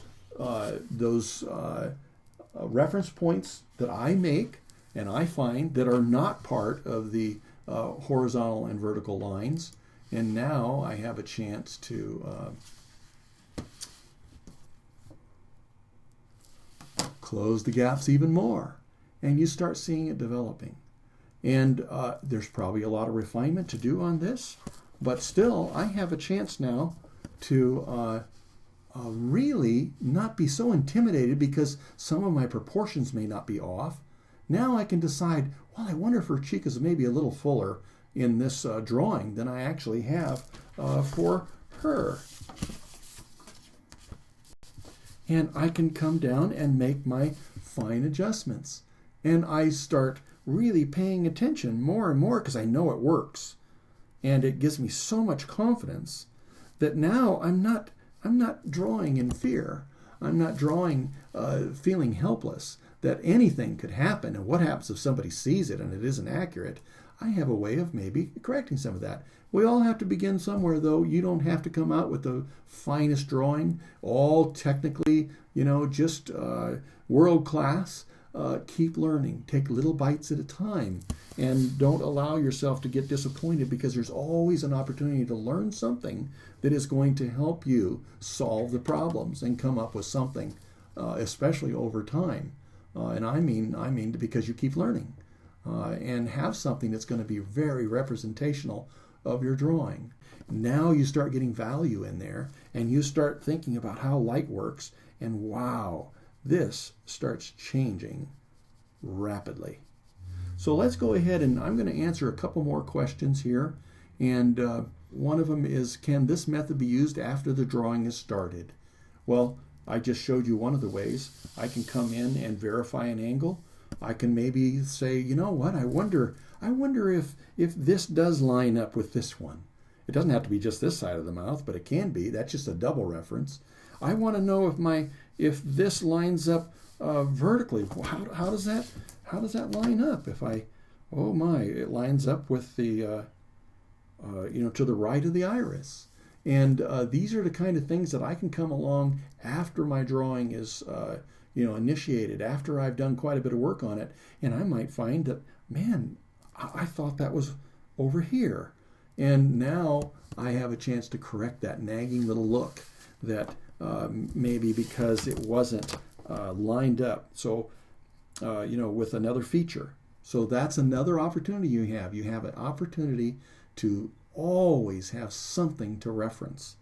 reference points that I make and I find that are not part of the horizontal and vertical lines. And now I have a chance to close the gaps even more, and you start seeing it developing. And there's probably a lot of refinement to do on this, but still I have a chance now to really not be so intimidated because some of my proportions may not be off. Now I can decide, well, I wonder if her cheek is maybe a little fuller in this drawing than I actually have for her. And I can come down and make my fine adjustments. And I start really paying attention more and more because I know it works. And it gives me so much confidence that now I'm not drawing in fear. I'm not drawing feeling helpless that anything could happen. And what happens if somebody sees it and it isn't accurate? I have a way of maybe correcting some of that. We all have to begin somewhere, though. You don't have to come out with the finest drawing, all technically, just world class. Keep learning. Take little bites at a time. And don't allow yourself to get disappointed because there's always an opportunity to learn something that is going to help you solve the problems and come up with something, especially over time. And I mean because you keep learning. And have something that's going to be very representational of your drawing. Now you start getting value in there, and you start thinking about how light works, and wow, this starts changing rapidly. So let's go ahead, and I'm going to answer a couple more questions here. And one of them is, can this method be used after the drawing is started? Well, I just showed you one of the ways. I can come in and verify an angle. I can maybe say, you know what, I wonder if this does line up with this one. It doesn't have to be just this side of the mouth, but it can be. That's just a double reference. I want to know if this lines up vertically. How does that line up? It lines up with the to the right of the iris. And these are the kind of things that I can come along after my drawing is initiated, after I've done quite a bit of work on it, and I might find that, man, I thought that was over here. And now I have a chance to correct that nagging little look that maybe because it wasn't lined up. So, with another feature. So that's another opportunity you have. You have an opportunity to always have something to reference.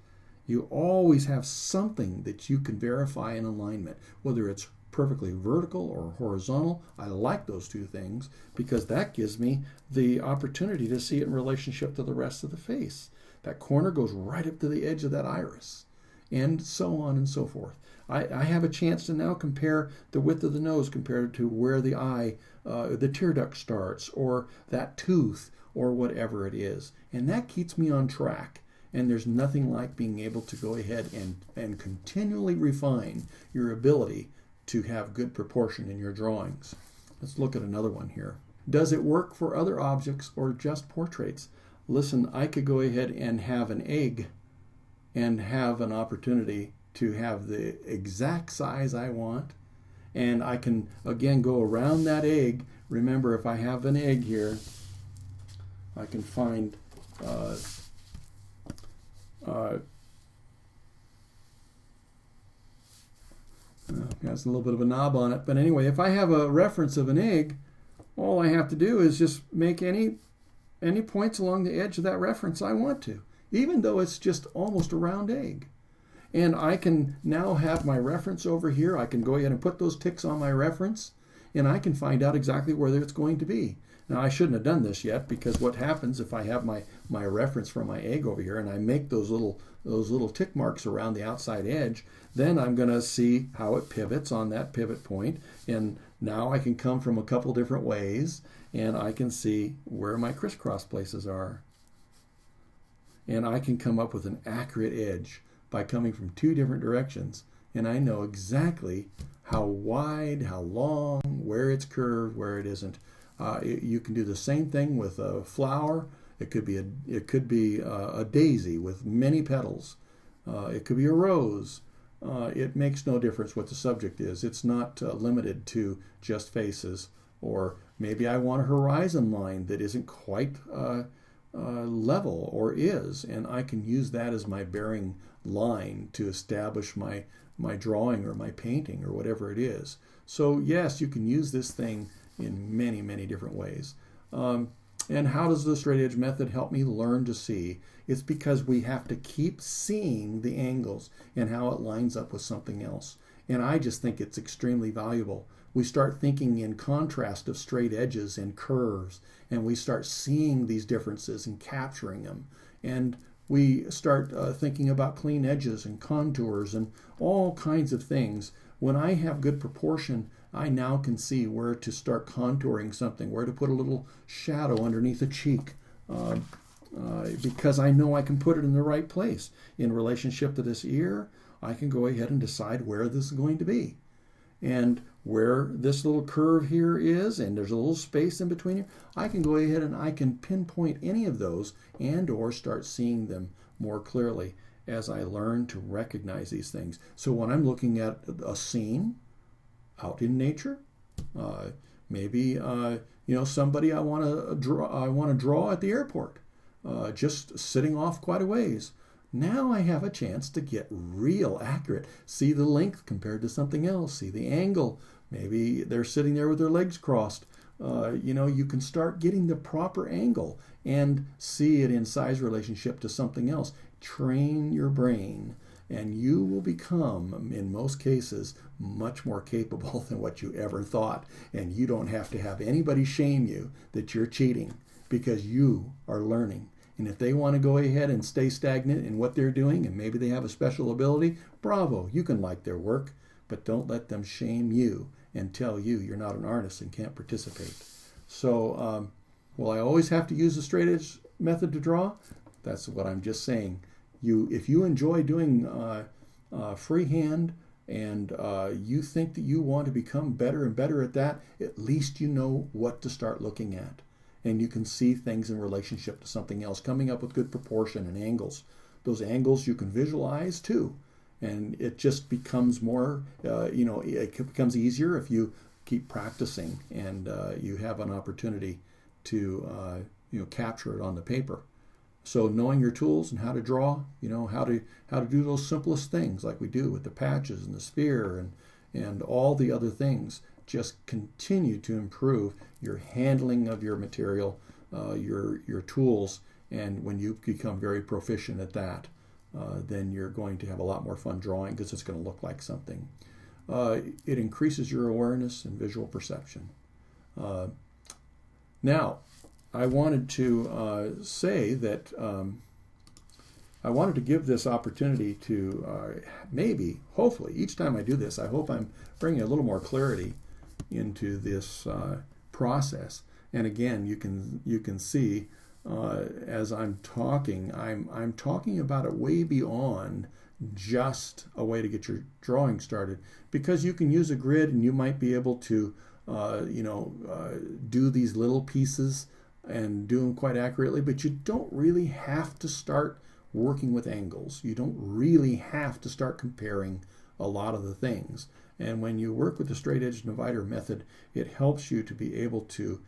You always have something that you can verify in alignment, whether it's perfectly vertical or horizontal. I like those two things because that gives me the opportunity to see it in relationship to the rest of the face. That corner goes right up to the edge of that iris, and so on and so forth. I have a chance to now compare the width of the nose compared to where the eye, the tear duct starts, or that tooth, or whatever it is. And that keeps me on track. And there's nothing like being able to go ahead and continually refine your ability to have good proportion in your drawings. Let's look at another one here. Does it work for other objects or just portraits? Listen, I could go ahead and have an egg and have an opportunity to have the exact size I want. And I can, again, go around that egg. Remember, if I have an egg here, I can find has a little bit of a knob on it. But anyway, if I have a reference of an egg, all I have to do is just make any points along the edge of that reference I want to, even though it's just almost a round egg. And I can now have my reference over here. I can go ahead and put those ticks on my reference, and I can find out exactly where it's going to be. Now, I shouldn't have done this yet, because what happens if I have my reference for my egg over here and I make those little tick marks around the outside edge, then I'm going to see how it pivots on that pivot point. And now I can come from a couple different ways, and I can see where my crisscross places are. And I can come up with an accurate edge by coming from two different directions. And I know exactly how wide, how long, where it's curved, where it isn't. You can do the same thing with a flower. It could be a daisy with many petals. It could be a rose. It makes no difference what the subject is. It's not limited to just faces. Or maybe I want a horizon line that isn't quite level, or is, and I can use that as my bearing line to establish my drawing or my painting or whatever it is. So yes, you can use this thing in many, many different ways. And how does the straight edge method help me learn to see? It's because we have to keep seeing the angles and how it lines up with something else. And I just think it's extremely valuable. We start thinking in contrast of straight edges and curves, and we start seeing these differences and capturing them. And we start thinking about clean edges and contours and all kinds of things. When I have good proportion, I now can see where to start contouring something, where to put a little shadow underneath a cheek, because I know I can put it in the right place. In relationship to this ear, I can go ahead and decide where this is going to be. And where this little curve here is, and there's a little space in between here, I can go ahead and I can pinpoint any of those and or start seeing them more clearly as I learn to recognize these things. So when I'm looking at a scene out in nature, maybe somebody I want to draw at the airport, just sitting off quite a ways. Now I have a chance to get real accurate, see the length compared to something else, see the angle. Maybe they're sitting there with their legs crossed. You can start getting the proper angle and see it in size relationship to something else. Train your brain, and you will become, in most cases, much more capable than what you ever thought. And you don't have to have anybody shame you that you're cheating, because you are learning. And if they want to go ahead and stay stagnant in what they're doing, and maybe they have a special ability, bravo, you can like their work, but don't let them shame you and tell you you're not an artist and can't participate. So, will I always have to use the straight edge method to draw? That's what I'm just saying. If you enjoy doing freehand, and you think that you want to become better and better at that, at least you know what to start looking at. And you can see things in relationship to something else, coming up with good proportion and angles. Those angles you can visualize too. And it just becomes more, it becomes easier if you keep practicing and you have an opportunity to, capture it on the paper. So knowing your tools and how to draw, how to do those simplest things like we do with the patches and the sphere and all the other things, just continue to improve your handling of your material, your tools, and when you become very proficient at that, then you're going to have a lot more fun drawing because it's going to look like something. it increases your awareness and visual perception. Now, I wanted to say that I wanted to give this opportunity to maybe, hopefully, each time I do this, I hope I'm bringing a little more clarity into this process. And again, you can see as I'm talking about it way beyond just a way to get your drawing started, because you can use a grid and you might be able to do these little pieces and do them quite accurately, but you don't really have to start working with angles. You don't really have to start comparing a lot of the things. And when you work with the straight edge divider method, it helps you to be able to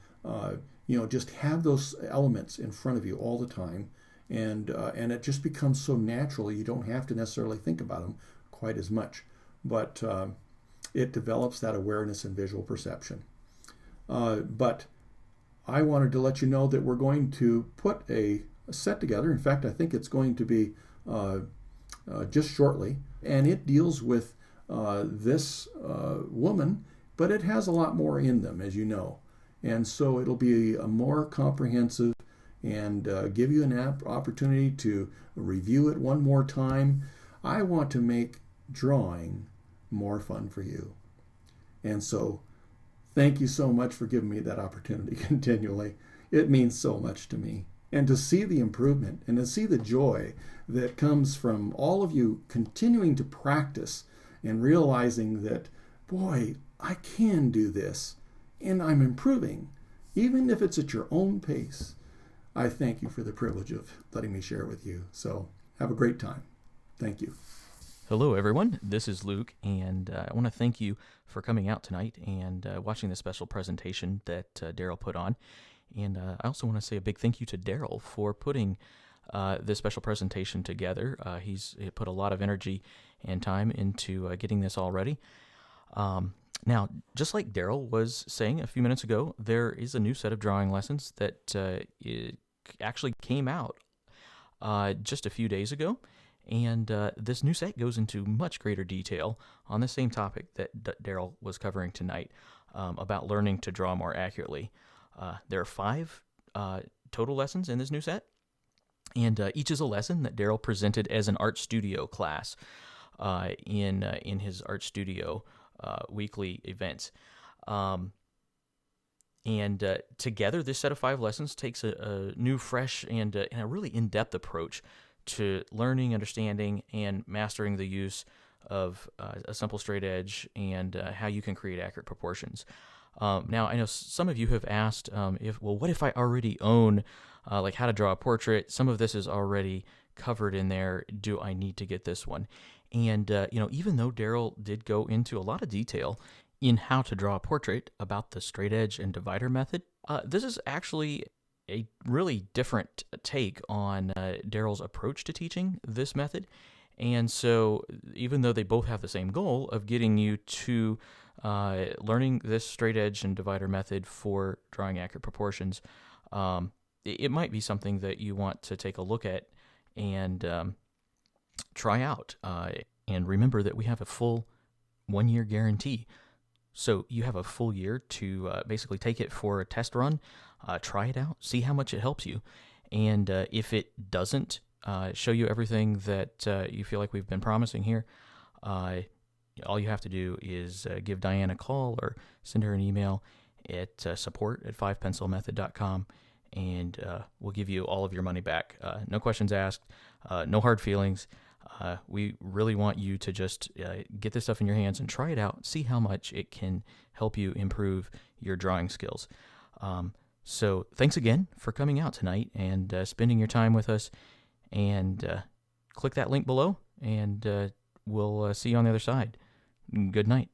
just have those elements in front of you all the time, and it just becomes so natural. You don't have to necessarily think about them quite as much, but it develops that awareness and visual perception. But I wanted to let you know that we're going to put a set together. In fact, I think it's going to be just shortly, and it deals with this woman, but it has a lot more in them, as you know. And so it'll be a more comprehensive and give you an opportunity to review it one more time. I want to make drawing more fun for you. And so thank you so much for giving me that opportunity continually. It means so much to me. And to see the improvement and to see the joy that comes from all of you continuing to practice and realizing that, boy, I can do this and I'm improving, even if it's at your own pace. I thank you for the privilege of letting me share with you. So have a great time. Thank you. Hello, everyone. This is Luke, and I want to thank you for coming out tonight and watching the special presentation that Darrel put on. And I also want to say a big thank you to Darrel for putting this special presentation together. He's put a lot of energy and time into getting this all ready. Now, just like Darrel was saying a few minutes ago, there is a new set of drawing lessons that actually came out just a few days ago. And this new set goes into much greater detail on the same topic that Darrel was covering tonight about learning to draw more accurately. There are 5 total lessons in this new set, and each is a lesson that Darrel presented as an art studio class in his art studio weekly events. And together, this set of 5 lessons takes a new, fresh, and a really in-depth approach to learning, understanding, and mastering the use of a simple straight edge and how you can create accurate proportions. Now, I know some of you have asked, what if I already own like how to draw a portrait? Some of this is already covered in there. Do I need to get this one? And, even though Darrel did go into a lot of detail in how to draw a portrait about the straight edge and divider method, this is actually a really different take on Darrel's approach to teaching this method. And so even though they both have the same goal of getting you to learning this straight edge and divider method for drawing accurate proportions, it might be something that you want to take a look at and try out. And remember that we have a full 1-year guarantee. So you have a full year to basically take it for a test run, try it out, see how much it helps you. And if it doesn't show you everything that you feel like we've been promising here, all you have to do is give Diane a call or send her an email at support@5pencilmethod.com, and we'll give you all of your money back. No questions asked, no hard feelings. We really want you to just get this stuff in your hands and try it out, see how much it can help you improve your drawing skills. So thanks again for coming out tonight and spending your time with us. And click that link below, and we'll see you on the other side. Good night.